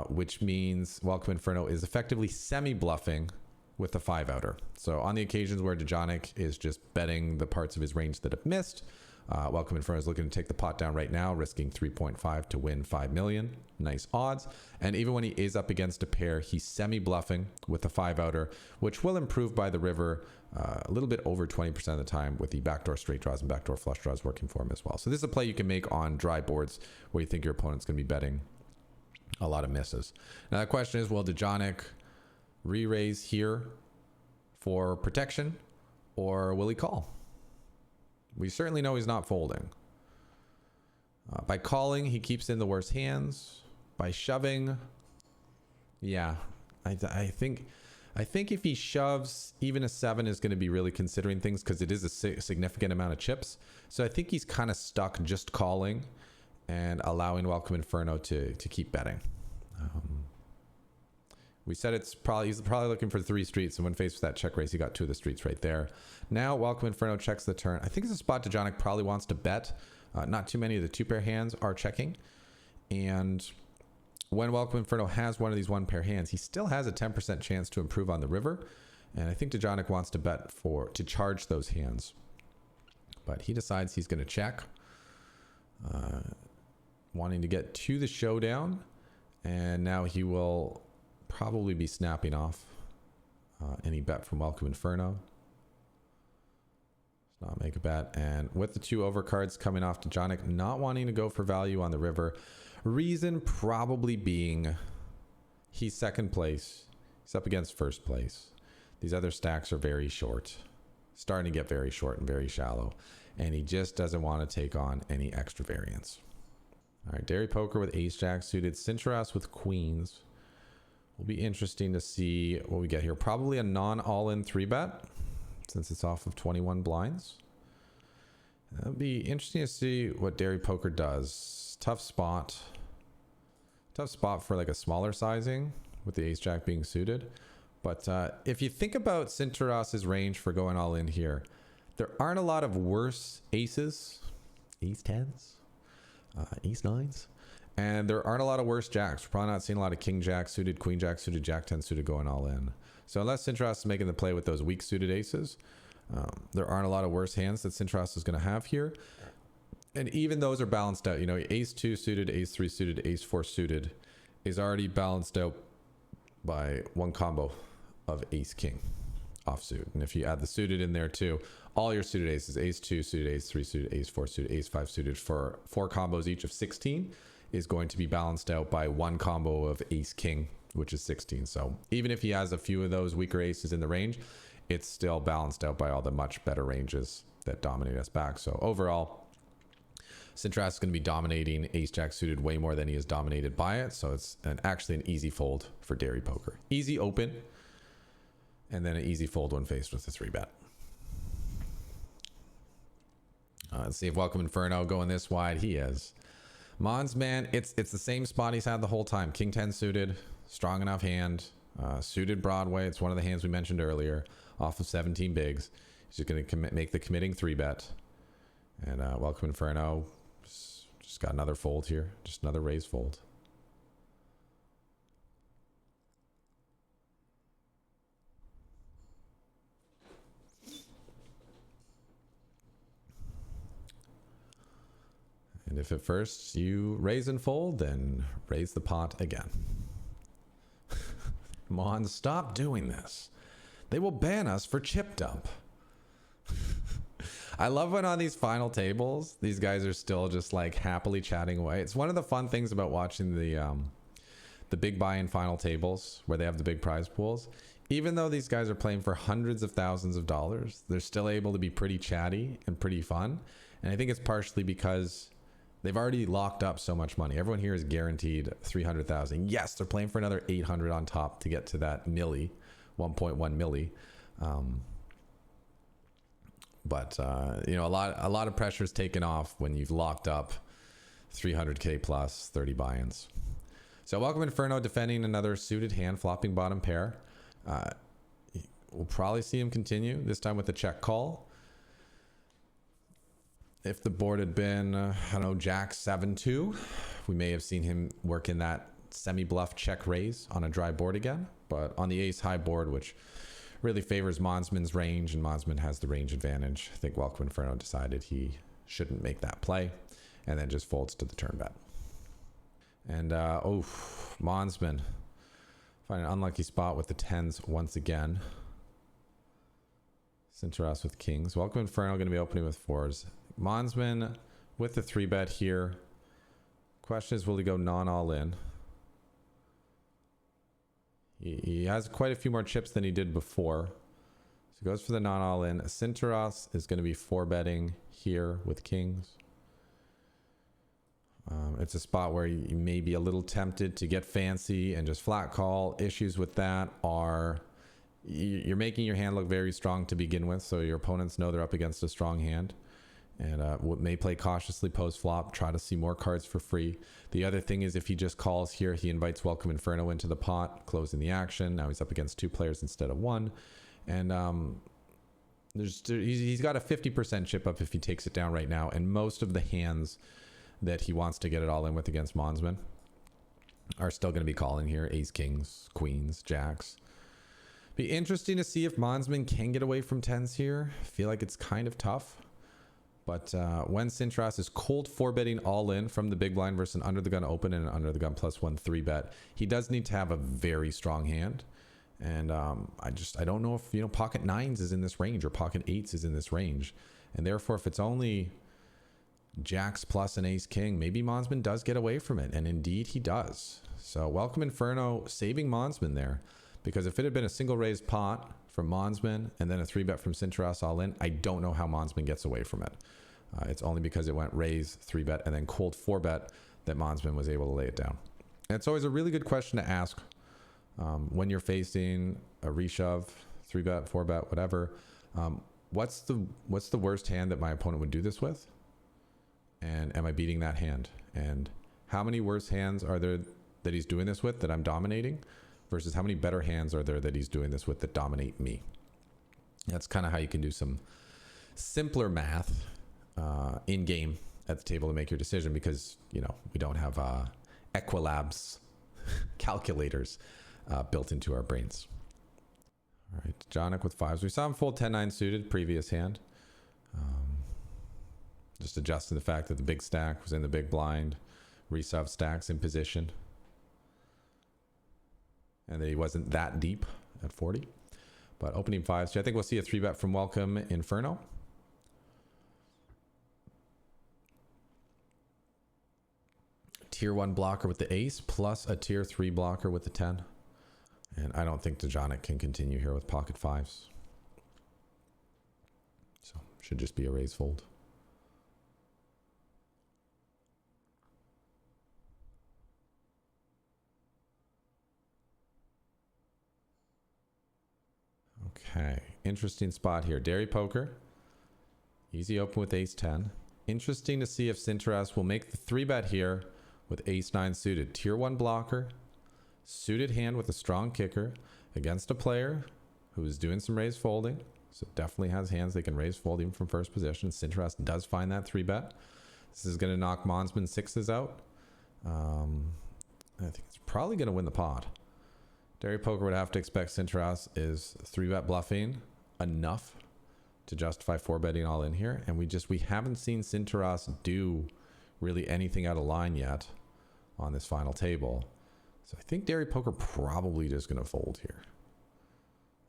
which means Welcome Inferno is effectively semi-bluffing with the 5-outer. So on the occasions where Dejonic is just betting the parts of his range that have missed, Welcome Inferno is looking to take the pot down right now, risking 3.5 to win 5 million. Nice odds. And even when he is up against a pair, he's semi-bluffing with the 5-outer, which will improve by the river a little bit over 20% of the time with the backdoor straight draws and backdoor flush draws working for him as well. So this is a play you can make on dry boards where you think your opponent's going to be betting a lot of misses. Now the question is, will Dejonic re-raise here for protection, or will he call? We certainly know he's not folding. By calling, he keeps in the worst hands. By shoving, yeah, I think if he shoves, even a 7 is going to be really considering things because it is a significant amount of chips. So I think he's kind of stuck just calling and allowing Welcome Inferno to keep betting. We said he's probably looking for 3 streets, and when faced with that check raise, he got 2 of the streets right there. Now Welcome Inferno checks the turn. I think it's a spot Dejonic probably wants to bet. Not too many of the 2-pair hands are checking, and when Welcome Inferno has one of these 1-pair hands, he still has a 10% chance to improve on the river, and I think Dejonic wants to bet to charge those hands, but he decides he's going to check, wanting to get to the showdown, and now he will probably be snapping off any bet from Welcome Inferno. Let's not make a bet. And with the 2 overcards coming off, Dejonic not wanting to go for value on the river. Reason probably being he's second place. He's up against first place. These other stacks are very short, starting to get very short and very shallow. And he just doesn't want to take on any extra variance. All right, Dairy Poker with ace jack suited, Sinteras with queens. Will be interesting to see what we get here. Probably a non-all-in 3-bet since it's off of 21 blinds. It'll be interesting to see what Dairy Poker does. Tough spot for like a smaller sizing with the ace jack being suited. But if you think about Sinteras's range for going all in here, there aren't a lot of worse aces, ace 10s, ace 9s. And there aren't a lot of worse jacks. We're probably not seeing a lot of king jack suited, queen jack suited, jack 10 suited going all in. So unless Sinteras is making the play with those weak suited aces, there aren't a lot of worse hands that Sinteras is going to have here. And even those are balanced out. You know, ace 2 suited, ace 3 suited, ace 4 suited is already balanced out by one combo of ace king offsuit. And if you add the suited in there too, all your suited aces, ace 2 suited, ace 3 suited, ace 4 suited, ace 5 suited for 4 combos each of 16 is going to be balanced out by one combo of ace king, which is 16. So even if he has a few of those weaker aces in the range, it's still balanced out by all the much better ranges that dominate us back. So overall, Sinteras is going to be dominating ace jack suited way more than he is dominated by it. So it's actually an easy fold for Dairy Poker. Easy open, and then an easy fold when faced with a 3-bet. Let's see if Welcome Inferno going this wide. He is. Mons, man, it's the same spot he's had the whole time. King 10 suited, strong enough hand, suited Broadway. It's one of the hands we mentioned earlier, off of 17 bigs. He's just going to make the committing 3-bet. And Welcome Inferno just got another fold here, just another raise fold. And if at first you raise and fold, then raise the pot again. Mon, stop doing this. They will ban us for chip dump. I love when on these final tables, these guys are still just like happily chatting away. It's one of the fun things about watching the big buy-in final tables where they have the big prize pools. Even though these guys are playing for hundreds of thousands of dollars, they're still able to be pretty chatty and pretty fun. And I think it's partially because they've already locked up so much money. Everyone here is guaranteed 300,000. Yes, they're playing for another 800 on top to get to that milli, 1.1 milli. But you know, a lot of pressure is taken off when you've locked up 300k plus 30 buy-ins. So welcome Inferno, defending another suited hand, flopping bottom pair. We'll probably see him continue this time with the check call. If the board had been I don't know, Jack 7-2, we may have seen him work in that semi-bluff check raise on a dry board again. But on the ace high board, which really favors Monsman's range, and Monsman has the range advantage, I think Welcome Inferno decided he shouldn't make that play and then just folds to the turn bet. And Monsman find an unlucky spot with the 10s once again. Sinteras with kings. Welcome Inferno going to be opening with 4s. Monsman with the 3-bet here. Question is, will he go non-all in? He has quite a few more chips than he did before. So he goes for the non-all in. Sinteras is going to be 4-betting here with kings. It's a spot where you may be a little tempted to get fancy and just flat call. Issues with that are you're making your hand look very strong to begin with, so your opponents know they're up against a strong hand. And may play cautiously post flop, try to see more cards for free. The other thing is, if he just calls here, he invites Welcome Inferno into the pot, closing the action. Now he's up against 2 players instead of 1. And he's got a 50% chip up if he takes it down right now. And most of the hands that he wants to get it all in with against Monsman are still going to be calling here. Ace, kings, queens, jacks. Be interesting to see if Monsman can get away from 10s here. I feel like it's kind of tough. But when Sinteras is cold 4-betting all in from the big blind versus an under the gun open and an under the gun +1 3-bet, he does need to have a very strong hand. And I don't know if, you know, pocket 9s is in this range or pocket 8s is in this range. And therefore, if it's only jacks plus an ace king, maybe Monsman does get away from it. And indeed he does. So welcome Inferno saving Monsman there. Because if it had been a single raised pot from Monsman and then a 3-bet from Sinteras all in, I don't know how Monsman gets away from it. It's only because it went raise, 3-bet, and then cold 4-bet that Monsman was able to lay it down. And it's always a really good question to ask when you're facing a reshove, 3-bet, 4-bet, whatever. What's the worst hand that my opponent would do this with? And am I beating that hand? And how many worse hands are there that he's doing this with that I'm dominating? Versus how many better hands are there that he's doing this with that dominate me? That's kind of how you can do some simpler math in game at the table to make your decision, because, you know, we don't have Equilabs calculators built into our brains. All right, Jonic with 5s. We saw him fold 10-9 suited previous hand. Just adjusting the fact that the big stack was in the big blind, resub stacks in position, and that he wasn't that deep at 40. But opening 5s, so I think we'll see a 3-bet from Welcome Inferno. Tier 1 blocker with the ace plus a tier 3 blocker with the 10. And I don't think Dejonic can continue here with pocket 5s. So should just be a raise fold. Okay, interesting spot here. Dairy poker. Easy open with ace 10. Interesting to see if Sinteras will make the 3-bet here with ace 9 suited. Tier 1 blocker. Suited hand with a strong kicker against a player who is doing some raise folding. So definitely has hands they can raise fold even from first position. Sinteras does find that 3-bet. This is going to knock Monsman 6s out. I think it's probably going to win the pot. Dairy poker would have to expect Sinteras is 3-bet bluffing enough to justify 4-betting all in here. And we haven't seen Sinteras do really anything out of line yet on this final table. So I think Dairy Poker probably just going to fold here.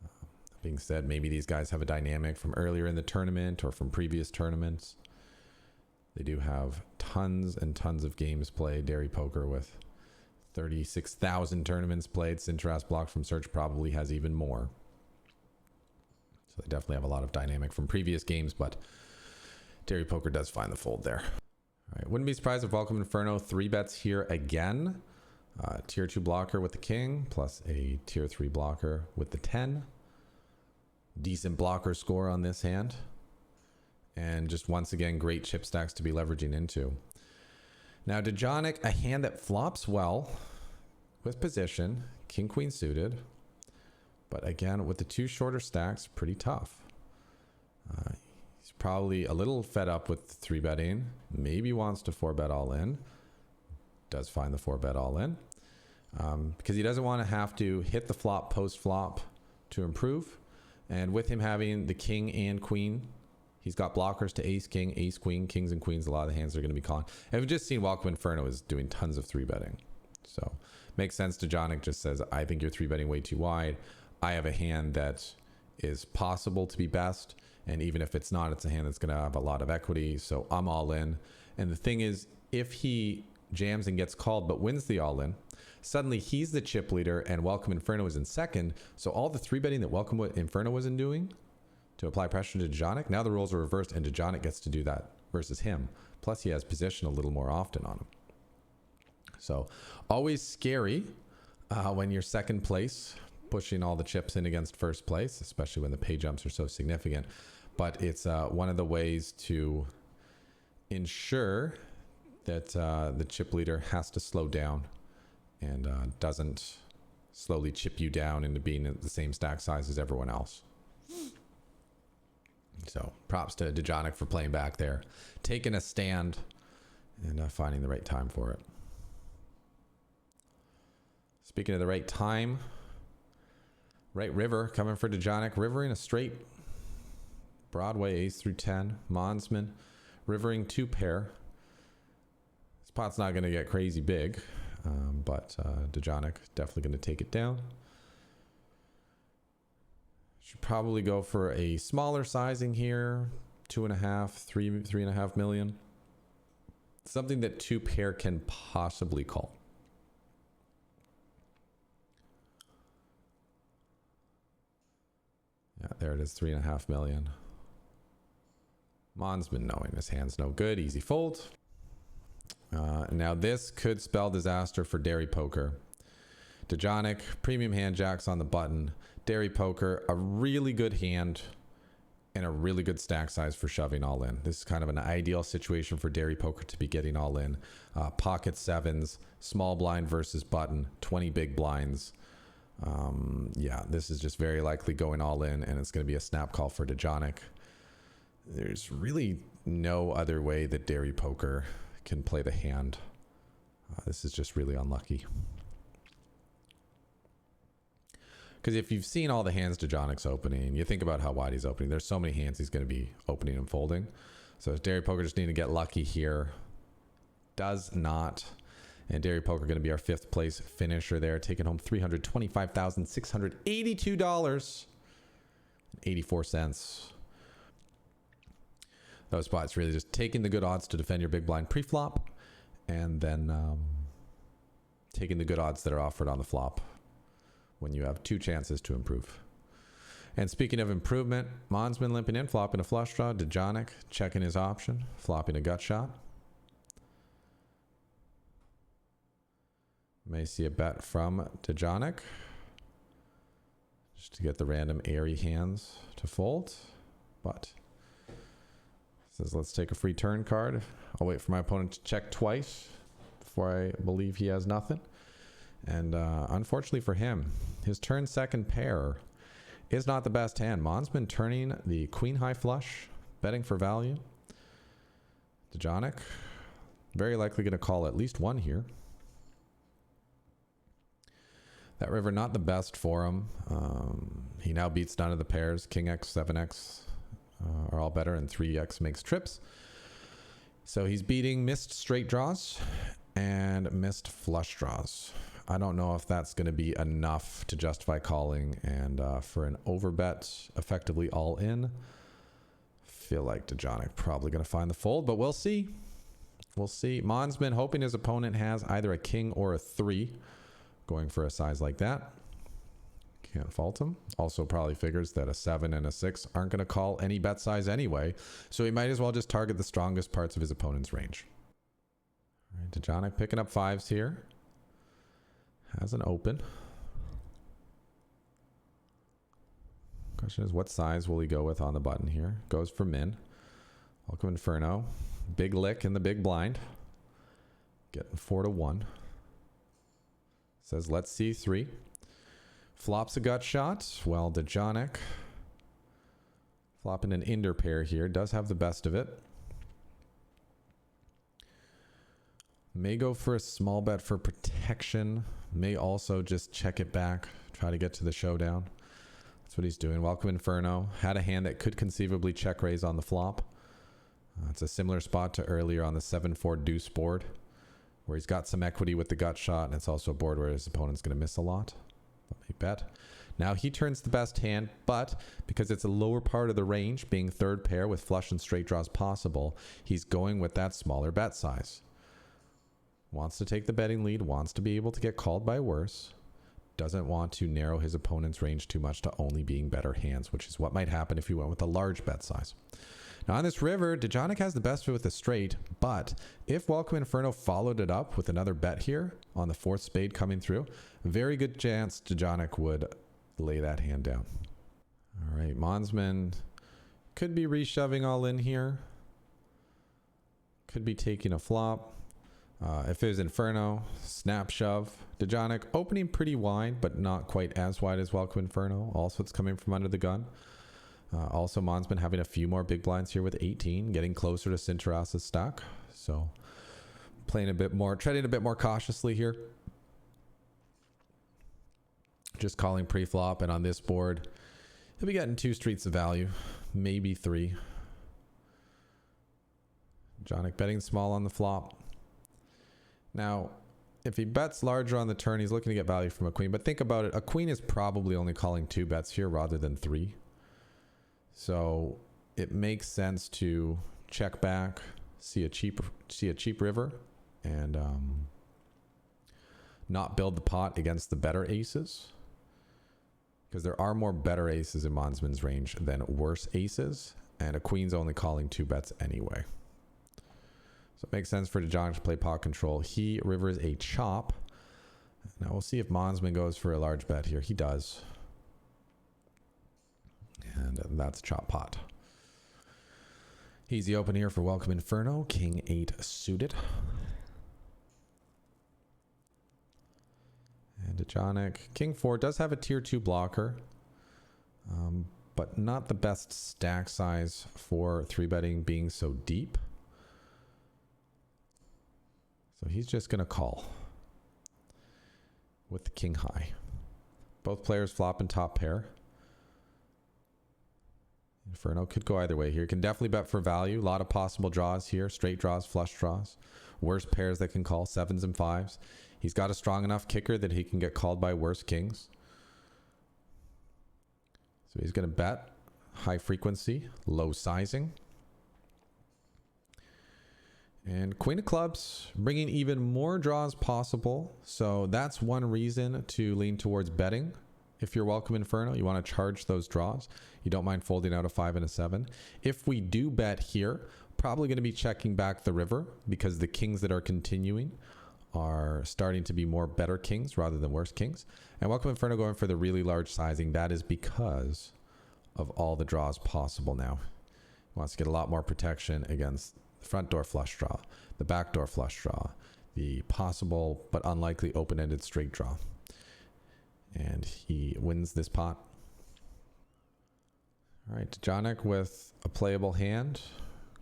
That being said, maybe these guys have a dynamic from earlier in the tournament or from previous tournaments. They do have tons and tons of games played. Dairy Poker with 36,000 tournaments played. Sinteras Block from Search probably has even more. So they definitely have a lot of dynamic from previous games, but Dairy Poker does find the fold there. All right, wouldn't be surprised if Welcome Inferno 3-bets here again. Tier 2 blocker with the king, plus a tier 3 blocker with the 10. Decent blocker score on this hand. And just once again, great chip stacks to be leveraging into. Now, Dejonic, a hand that flops well with position, king, queen suited. But again, with the two shorter stacks, pretty tough. He's probably a little fed up with 3-betting. Maybe wants to 4-bet all in. Does find the 4-bet all in. Because he doesn't want to have to hit the flop post-flop to improve. And with him having the king and queen, he's got blockers to ace, king, ace, queen, kings and queens. A lot of the hands are going to be calling. And we've just seen Welcome Inferno is doing tons of 3-betting. So makes sense. Dejonic just says, I think you're 3-betting way too wide. I have a hand that is possible to be best. And even if it's not, it's a hand that's going to have a lot of equity. So I'm all in. And the thing is, if he jams and gets called but wins the all in, suddenly he's the chip leader and Welcome Inferno is in second. So all the 3-betting that Welcome Inferno wasn't doing to apply pressure to Dejonic, now the roles are reversed and Dejonic gets to do that versus him. Plus he has position a little more often on him. So always scary when you're second place, pushing all the chips in against first place, especially when the pay jumps are so significant. But it's one of the ways to ensure that the chip leader has to slow down and doesn't slowly chip you down into being at the same stack size as everyone else. So props to Dejonic for playing back there, taking a stand and finding the right time for it. Speaking of the right time, right river coming for Dejonic, rivering a straight Broadway ace through 10, Monsman, rivering 2 pair. This pot's not going to get crazy big, but Dejonic definitely going to take it down. Should probably go for a smaller sizing here, 2.5, 3.5 million. Something that 2 pair can possibly call. Yeah, there it is, 3.5 million. Mon's been knowing this hand's no good, easy fold. Now this could spell disaster for Dairy Poker. Dejonic, premium hand jacks on the button. Dairy Poker, a really good hand and a really good stack size for shoving all in. This is kind of an ideal situation for Dairy Poker to be getting all in. Pocket sevens, small blind versus button, 20 big blinds. Yeah, this is just very likely going all in, and it's going to be a snap call for Dejonic. There's really no other way that Dairy Poker can play the hand. This is just really unlucky. Because if you've seen all the hands Dejonic's opening, you think about how wide he's opening. There's so many hands he's going to be opening and folding. So Dairy Poker just need to get lucky here. Does not. And Dairy Poker going to be our 5th place finisher there, taking home $325,682.84. Those spots really just taking the good odds to defend your big blind pre-flop, and then taking the good odds that are offered on the flop when you have 2 chances to improve. And speaking of improvement, Mon's been limping in, flopping a flush draw. Dejonic checking his option, flopping a gut shot. May see a bet from Dejonic just to get the random airy hands to fold, but says let's take a free turn card. I'll wait for my opponent to check twice before I believe he has nothing. And unfortunately for him, his turn second pair is not the best hand. Mon's been turning the queen high flush, betting for value. Dejonic very likely going to call at least one here. That river not the best for him. He now beats none of the pairs. King X, 7X are all better, and 3X makes trips. So he's beating missed straight draws and missed flush draws. I don't know if that's going to be enough to justify calling, and for an overbet, effectively all in. Feel like Dejonic probably going to find the fold, but we'll see. We'll see. Monsman hoping his opponent has either a king or a 3, going for a size like that. Can't fault him. Also probably figures that a 7 and a 6 aren't going to call any bet size anyway, so he might as well just target the strongest parts of his opponent's range. All right, Dejonic picking up 5s here. Has an open. Question is, what size will he go with on the button here? Goes for min. Welcome Inferno. Big lick in the big blind. Getting 4-1. Says, let's see 3. Flops a gut shot. Well, Dejonic flopping an Inder pair here. Does have the best of it. May go for a small bet for protection. May also just check it back. Try to get to the showdown. That's what he's doing. Welcome Inferno. Had a hand that could conceivably check raise on the flop. It's a similar spot to earlier on the 7-4 deuce board, where he's got some equity with the gut shot, and it's also a board where his opponent's going to miss a lot. But he bet. Now he turns the best hand, but because it's a lower part of the range, being third pair with flush and straight draws possible, he's going with that smaller bet size. Wants to take the betting lead, wants to be able to get called by worse, doesn't want to narrow his opponent's range too much to only being better hands, which is what might happen if he went with a large bet size. Now on this river, Dejonic has the best of it with a straight, but if Welcome Inferno followed it up with another bet here on the 4th spade coming through, very good chance Dejonic would lay that hand down. All right, Monsman could be reshoving all in here. Could be taking a flop. If it was Inferno, snap shove. Dejonic opening pretty wide, but not quite as wide as Welcome Inferno. Also, it's coming from under the gun. Also, Monsman having a few more big blinds here with 18, getting closer to Sinteras's stack. So, playing a bit more, treading a bit more cautiously here. Just calling pre-flop, and on this board, he'll be getting 2 streets of value, maybe 3. Dejonic betting small on the flop. Now, if he bets larger on the turn, he's looking to get value from a queen. But think about it. A queen is probably only calling 2 bets here rather than 3. So it makes sense to check back, see a cheap river, and not build the pot against the better aces. Because there are more better aces in Monsman's range than worse aces. And a queen's only calling 2 bets anyway. So it makes sense for Dejonic to play pot control. He rivers a chop. Now we'll see if Monsman goes for a large bet here. He does. And that's chop pot. Easy open here for Welcome Inferno. King 8 suited. And Dejonic. King 4 does have a tier 2 blocker. But not the best stack size for 3-betting being so deep. So he's just going to call with the king high. Both players flop in top pair. Inferno could go either way here. Can definitely bet for value. A lot of possible draws here. Straight draws, flush draws. Worse pairs that can call 7s and 5s. He's got a strong enough kicker that he can get called by worse kings. So he's going to bet. High frequency, low sizing. And Queen of Clubs, bringing even more draws possible. So that's one reason to lean towards betting. If you're Welcome Inferno, you want to charge those draws. You don't mind folding out a 5 and a 7. If we do bet here, probably going to be checking back the river because the kings that are continuing are starting to be more better kings rather than worse kings. And Welcome Inferno going for the really large sizing. That is because of all the draws possible now. He wants to get a lot more protection against front door flush draw, the back door flush draw, the possible but unlikely open-ended straight draw. And he wins this pot. All right, Dejonic with a playable hand,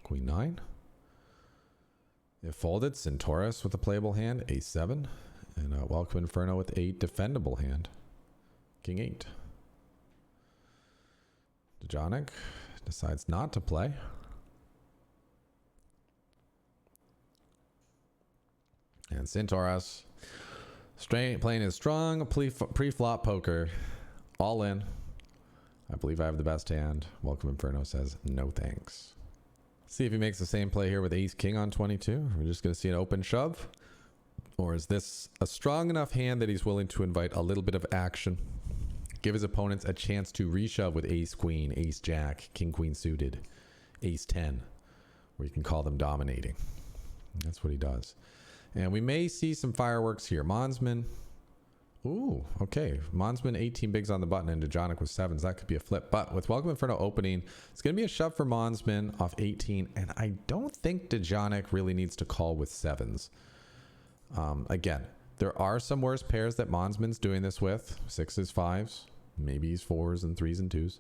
Queen 9. If folded, Centaurus with a playable hand, Ace 7. And Welcome Inferno with a defendable hand, King 8. Dejonic decides not to play. And Centaurus playing his strong pre-flop poker. All in. I believe I have the best hand. Welcome Inferno says no thanks. See if he makes the same play here with ace king on 22. We're just going to see an open shove. Or is this a strong enough hand that he's willing to invite a little bit of action? Give his opponents a chance to reshove with ace queen, ace jack, king queen suited, ace 10, where you can call them dominating. That's what he does. And we may see some fireworks here. Monsman. Ooh, okay. Monsman 18 bigs on the button and Dejonic with 7s. That could be a flip. But with Welcome Inferno opening, it's going to be a shove for Monsman off 18. And I don't think Dejonic really needs to call with 7s. Again, there are some worse pairs that Monsman's doing this with. 6s, 5s. Maybe he's 4s and 3s and 2s.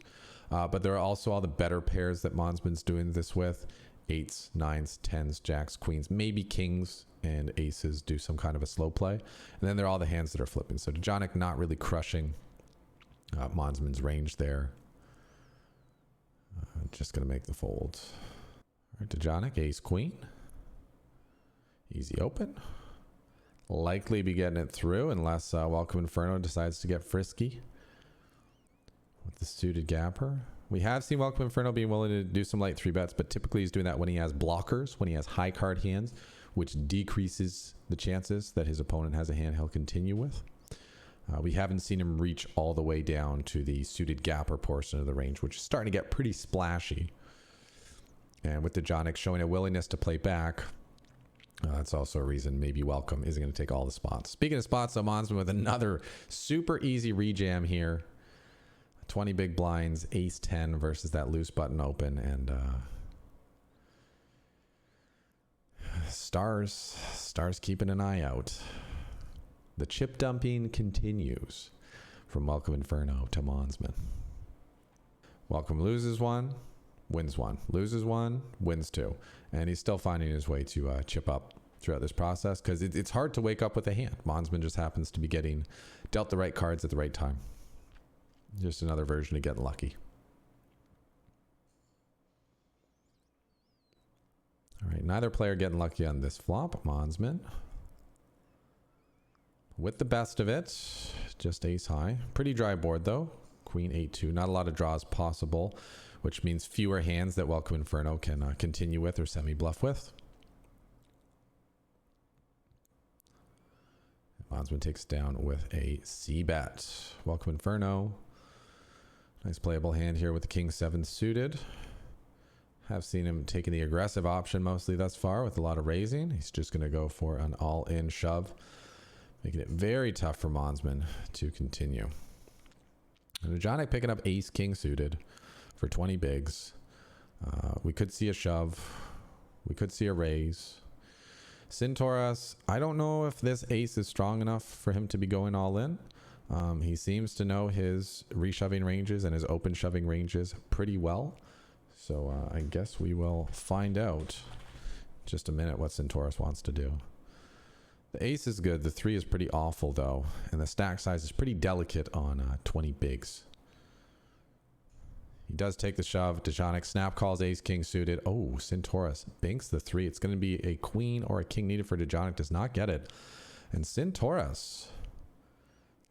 But there are also all the better pairs that Monsman's doing this with. 8s, 9s, 10s, jacks, queens, maybe kings and aces do some kind of a slow play. And then there are all the hands that are flipping. So Dejonic not really crushing Monsman's range there. Just going to make the fold. All right, Dejonic, ace queen. Easy open. Likely be getting it through unless Welcome Inferno decides to get frisky with the suited gapper. We have seen Welcome Inferno being willing to do some light 3-bets, but typically he's doing that when he has blockers, when he has high card hands, which decreases the chances that his opponent has a hand he'll continue with. We haven't seen him reach all the way down to the suited gapper portion of the range, which is starting to get pretty splashy. And with Dejonic showing a willingness to play back, that's also a reason maybe Welcome isn't going to take all the spots. Speaking of spots, Monsman with another super easy rejam here. 20 big blinds, ace 10 versus that loose button open, and stars keeping an eye out. The chip dumping continues from Welcome Inferno to Monsman. Welcome loses one, wins one, loses one, wins two, and he's still finding his way to chip up throughout this process because it's hard to wake up with a hand. Monsman just happens to be getting dealt the right cards at the right time. Just another version of getting lucky. All right, neither player getting lucky on this flop. Monsman with the best of it, just ace high. Pretty dry board though. Queen 8-2. Not a lot of draws possible, which means fewer hands that Welcome Inferno can continue with or semi-bluff with. Monsman takes down with a C-bet. Welcome Inferno. Nice playable hand here with the king 7 suited. Have seen him taking the aggressive option mostly thus far with a lot of raising. He's just going to go for an all-in shove, making it very tough for Monsman to continue. And Dejonic picking up ace king suited for 20 bigs. We could see a shove. We could see a raise. Centaurus, I don't know if this ace is strong enough for him to be going all in. He seems to know his reshoving ranges and his open shoving ranges pretty well. So I guess we will find out in just a minute what Centaurus wants to do. The ace is good. The 3 is pretty awful though. And the stack size is pretty delicate on 20 bigs. He does take the shove. Dejonic snap calls ace king suited. Oh, Centaurus banks the 3. It's going to be a queen or a king needed for Dejonic. Does not get it. And Centaurus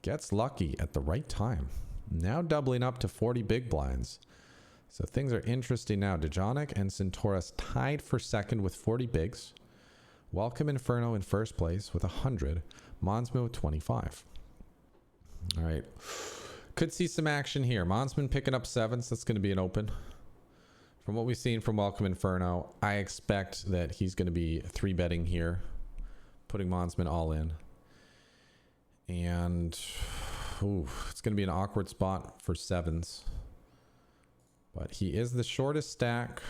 gets lucky at the right time. Now doubling up to 40 big blinds. So things are interesting now. Dejonic and Centaurus tied for second with 40 bigs. Welcome Inferno in first place with 100. Monsman with 25. All right. Could see some action here. Monsman picking up 7s. That's going to be an open. From what we've seen from Welcome Inferno, I expect that he's going to be 3-betting here, putting Monsman all in. And it's going to be an awkward spot for 7s. But he is the shortest stack.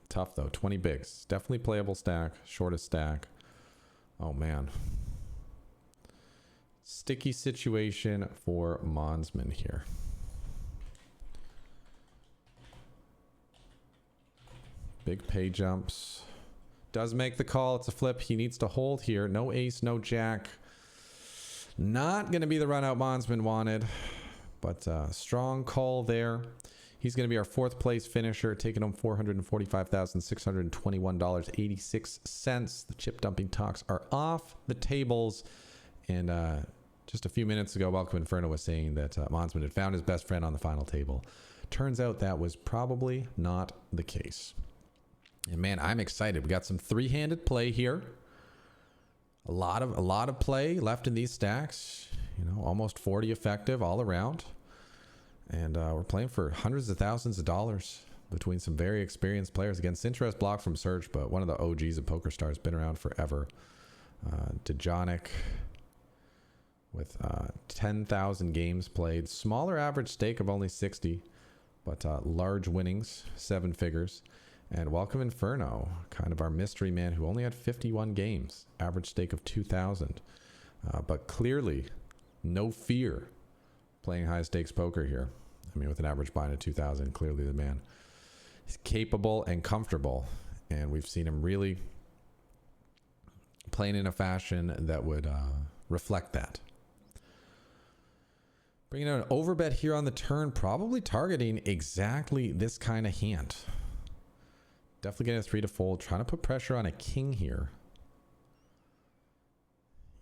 Tough though, 20 bigs. Definitely playable stack, shortest stack. Oh man. Sticky situation for Monsman here. Big pay jumps. Does make the call. It's a flip. He needs to hold here. No ace, no jack. Not going to be the run out Monsman wanted, but strong call there. He's going to be our fourth place finisher, taking home $445,621.86. The chip dumping talks are off the tables. And just a few minutes ago, Welcome Inferno was saying that Monsman had found his best friend on the final table. Turns out that was probably not the case. And man, I'm excited. We got some three-handed play here. A lot of play left in these stacks. You know, almost 40 effective all around. And we're playing for hundreds of thousands of dollars between some very experienced players. Again, Sinterest blocked from Search, but one of the OGs of PokerStars, been around forever. Dejonic with 10,000 games played. Smaller average stake of only 60, but large winnings, 7 figures. And Welcome Inferno, kind of our mystery man who only had 51 games, average stake of 2,000. But clearly, no fear playing high stakes poker here. I mean, with an average buy-in of 2,000, clearly the man is capable and comfortable. And we've seen him really playing in a fashion that would reflect that. Bringing out an overbet here on the turn, probably targeting exactly this kind of hand. Definitely getting a 3 to fold, trying to put pressure on a king here.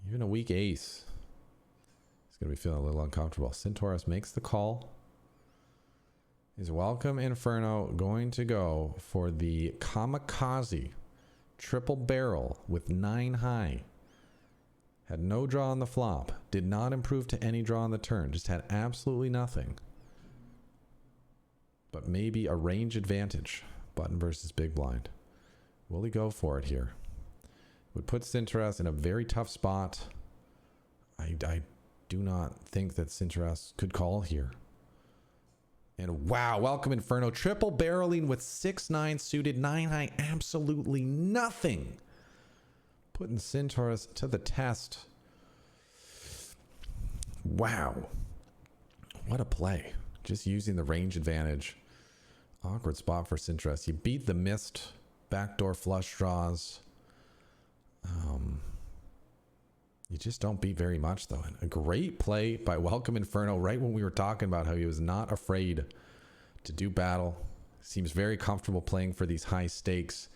Even a weak ace. He's going to be feeling a little uncomfortable. Centaurus makes the call. Is Welcome Inferno going to go for the kamikaze triple barrel with 9 high? Had no draw on the flop. Did not improve to any draw on the turn. Just had absolutely nothing. But maybe a range advantage. Button versus big blind. Will he go for it here? Would put Sinterest in a very tough spot. I do not think that Sinterest could call here. And wow, Welcome Inferno. Triple barreling with 6-9 suited, 9 high. Absolutely nothing. Putting Sinterest to the test. Wow. What a play. Just using the range advantage. Awkward spot for Sinterest. You beat the missed backdoor flush draws. You just don't beat very much, though. And a great play by Welcome Inferno right when we were talking about how he was not afraid to do battle. Seems very comfortable playing for these high stakes.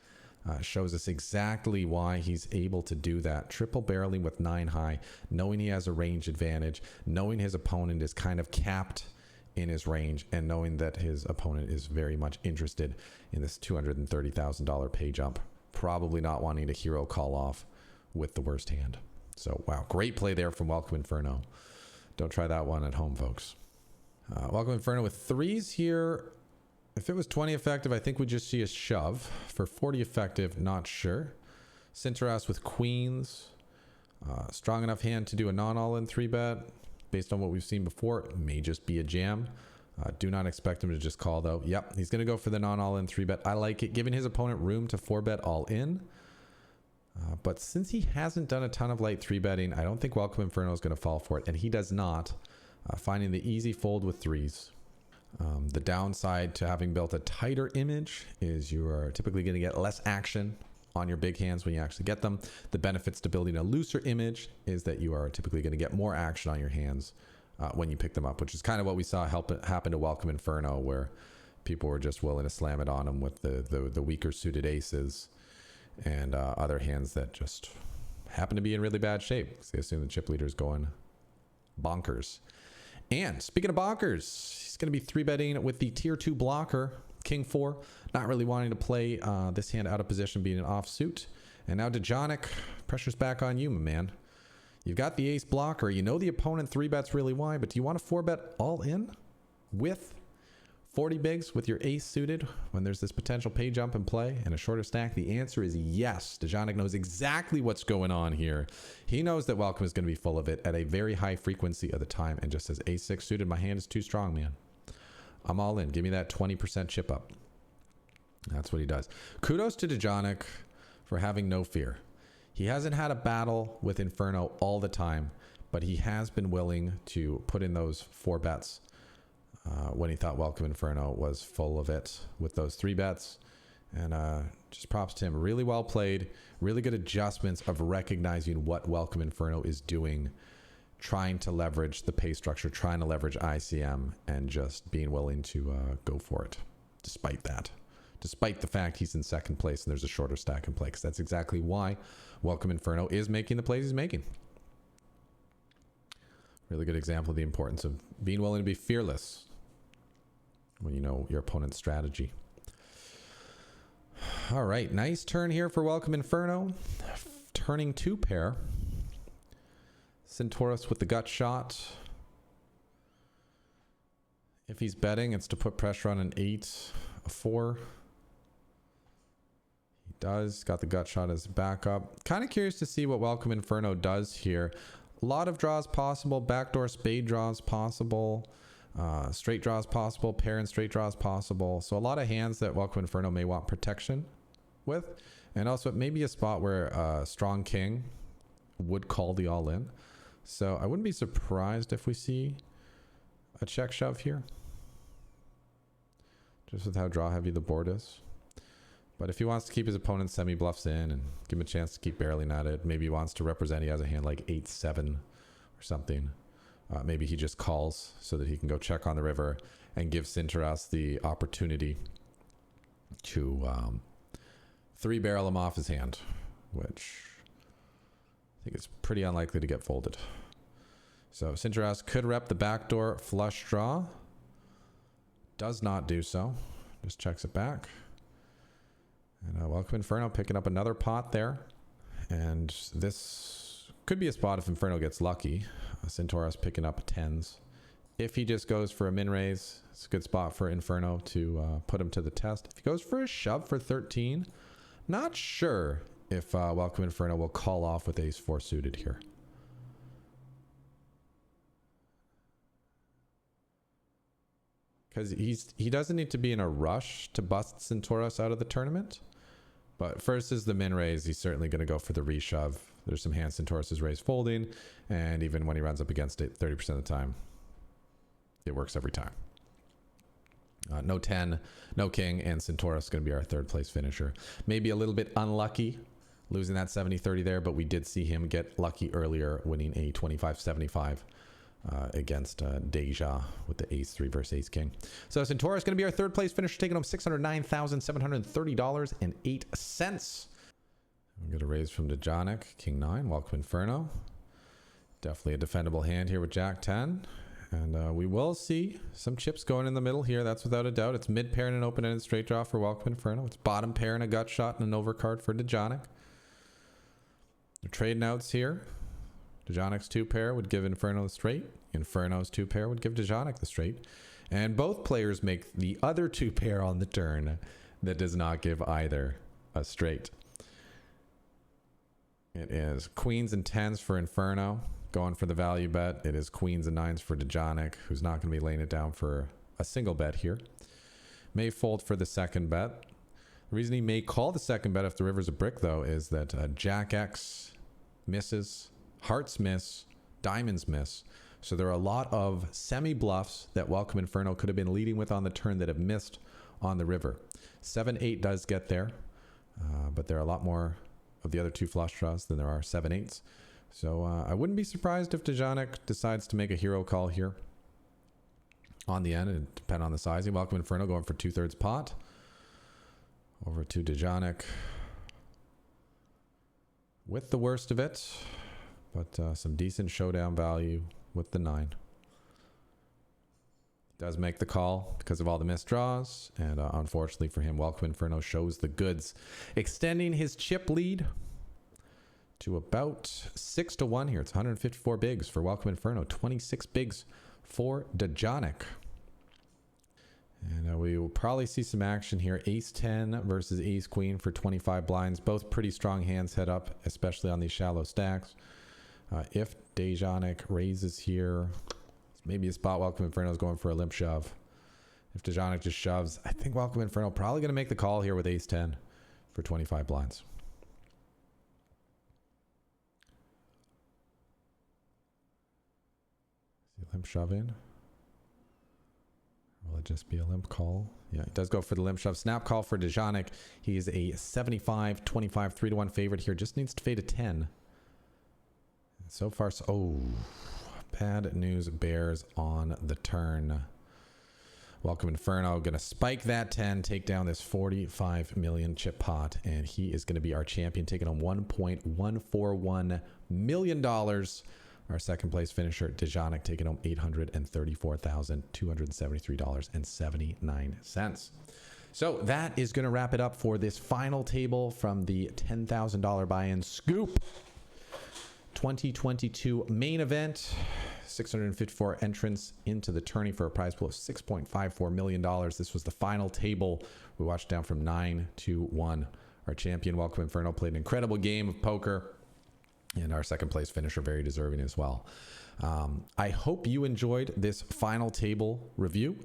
Shows us exactly why he's able to do that. Triple barreling with 9 high, knowing he has a range advantage, knowing his opponent is kind of capped in his range, and knowing that his opponent is very much interested in this $230,000 pay jump, probably not wanting to hero call off with the worst hand. So wow, great play there from Welcome Inferno. Don't try that one at home, folks. Welcome Inferno with 3s here. If it was 20 effective, I think we'd just see a shove. For 40 effective, not sure. Sinterest with queens. Strong enough hand to do a non-all-in 3-bet. Based on what we've seen before, it may just be a jam. Do not expect him to just call, though. Yep, he's going to go for the non-all-in 3-bet. I like it, giving his opponent room to 4-bet all-in. But since he hasn't done a ton of light 3-betting, I don't think Welcome Inferno is going to fall for it. And he does not. Finding the easy fold with 3s. The downside to having built a tighter image is you are typically going to get less action on your big hands when you actually get them. The benefits to building a looser image is that you are typically going to get more action on your hands when you pick them up, which is kind of what we saw happen to Welcome Inferno, where people were just willing to slam it on him with the weaker suited aces and other hands that just happen to be in really bad shape because they assume the chip leader is going bonkers. And speaking of bonkers, he's going to be 3-betting with the tier 2 blocker, King 4, not really wanting to play this hand out of position, being an offsuit. And now Dejonic, pressure's back on you, my man. You've got the ace blocker. You know the opponent 3-bets really wide, but do you want to 4-bet all in with 40 bigs with your ace suited when there's this potential pay jump in play and a shorter stack? The answer is yes. Dejonic knows exactly what's going on here. He knows that Welcome is going to be full of it at a very high frequency of the time and just says, ace-6 suited, my hand is too strong, man. I'm all in. Give me that 20% chip up. That's what he does. Kudos to Dejonic for having no fear. He hasn't had a battle with Inferno all the time, but he has been willing to put in those 4 bets when he thought Welcome Inferno was full of it with those 3 bets. And just props to him. Really well played. Really good adjustments of recognizing what Welcome Inferno is doing trying to leverage the pay structure, trying to leverage ICM, and just being willing to go for it despite that. Despite the fact he's in second place and there's a shorter stack in play, because that's exactly why Welcome Inferno is making the plays he's making. Really good example of the importance of being willing to be fearless when you know your opponent's strategy. All right, nice turn here for Welcome Inferno. Turning 2 pair. Centaurus with the gut shot. If he's betting, it's to put pressure on an 8, a 4. He does. Got the gut shot as backup. Kind of curious to see what Welcome Inferno does here. A lot of draws possible. Backdoor spade draws possible. Straight draws possible. Pair and straight draws possible. So a lot of hands that Welcome Inferno may want protection with. And also it may be a spot where strong king would call the all-in. So I wouldn't be surprised if we see a check shove here. Just with how draw heavy the board is. But if he wants to keep his opponent's semi-bluffs in and give him a chance to keep barreling at it, maybe he wants to represent he has a hand like 8-7 or something. Maybe he just calls so that he can go check on the river and give Centaurus the opportunity to 3-barrel him off his hand, which I think is pretty unlikely to get folded. So Centaurus could rep the backdoor flush draw. Does not do so. Just checks it back. And Welcome Inferno picking up another pot there. And this could be a spot if Inferno gets lucky. Centaurus picking up 10s. If he just goes for a min raise, it's a good spot for Inferno to put him to the test. If he goes for a shove for 13, not sure if Welcome Inferno will call off with ace 4 suited here. Because he doesn't need to be in a rush to bust Centaurus out of the tournament. But first is the min raise. He's certainly going to go for the reshove. There's some hands Centaurus is raised folding. And even when he runs up against it 30% of the time, it works every time. No 10, no king, and Centaurus is going to be our third place finisher. Maybe a little bit unlucky losing that 70-30 there, but we did see him get lucky earlier, winning a 25-75 against Deja with the ace 3 versus ace king. So Centaurus is going to be our third place finisher, taking home $609,730.08. I'm going to raise from Dejonic, king 9, Welcome Inferno. Definitely a defendable hand here with jack 10. And we will see some chips going in the middle here. That's without a doubt. It's mid pair and an open-ended straight draw for Welcome Inferno. It's bottom pair and a gut shot and an overcard for Dejonic. They're trading outs here. Dejonic's 2 pair would give Inferno the straight. Inferno's 2 pair would give Dejonic the straight. And both players make the other 2 pair on the turn that does not give either a straight. It is queens and 10s for Inferno. Going for the value bet. It is queens and 9s for Dejonic, who's not going to be laying it down for a single bet here. May fold for the second bet. The reason he may call the second bet if the river's a brick, though, is that Jack X misses, hearts miss, diamonds miss. So there are a lot of semi-bluffs that Welcome Inferno could have been leading with on the turn that have missed on the river. 7-8 does get there, but there are a lot more of the other 2 flush draws than there are 7-8s. So I wouldn't be surprised if Dejonic decides to make a hero call here on the end. It depends on the sizing. Welcome Inferno going for 2/3 pot. Over to Dejonic with the worst of it, but some decent showdown value with the 9. Does make the call because of all the missed draws, and unfortunately for him, Welcome Inferno shows the goods, extending his chip lead to about 6-1 here. It's 154 bigs for Welcome Inferno, 26 bigs for Dejonic. And we will probably see some action here. Ace 10 versus ace queen for 25 blinds. Both pretty strong hands head up, especially on these shallow stacks. If Dejonic raises here, maybe a spot Welcome Inferno is going for a limp shove. If Dejonic just shoves, I think Welcome Inferno probably going to make the call here with ace 10 for 25 blinds. Limp shove in. Will it just be a limp call? Yeah, it does go for the limp shove. Snap call for Dejonic. He is a 75-25, 3-1 favorite here. Just needs to fade a 10. And so far, oh, Bad news bears on the turn. Welcome Inferno. Going to spike that 10, take down this 45 million chip pot, and he is going to be our champion, taking on $1.141 million. Our second place finisher, Dejonic, taking home $834,273.79. So that is going to wrap it up for this final table from the $10,000 buy-in scoop 2022 main event. 654 entrants into the tourney for a prize pool of $6.54 million. This was the final table. We watched down from 9 to 1. Our champion, Welcome Inferno, played an incredible game of poker, and our second place finisher, very deserving as well. I hope you enjoyed this final table review.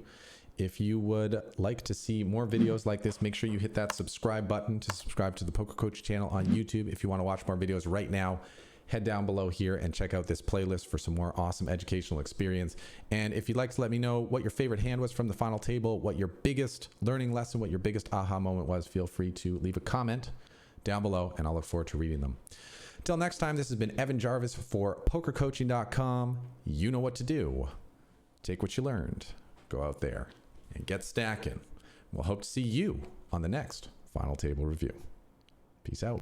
If you would like to see more videos like this, make sure you hit that subscribe button to subscribe to the Poker Coach channel on YouTube. If you want to watch more videos right now, head down below here and check out this playlist for some more awesome educational experience. And if you'd like to let me know what your favorite hand was from the final table, what your biggest learning lesson, what your biggest aha moment was, feel free to leave a comment down below, and I'll look forward to reading them. Till next time, this has been Evan Jarvis for PokerCoaching.com. You know what to do. Take what you learned, go out there and get stacking. We'll hope to see you on the next final table review. Peace out.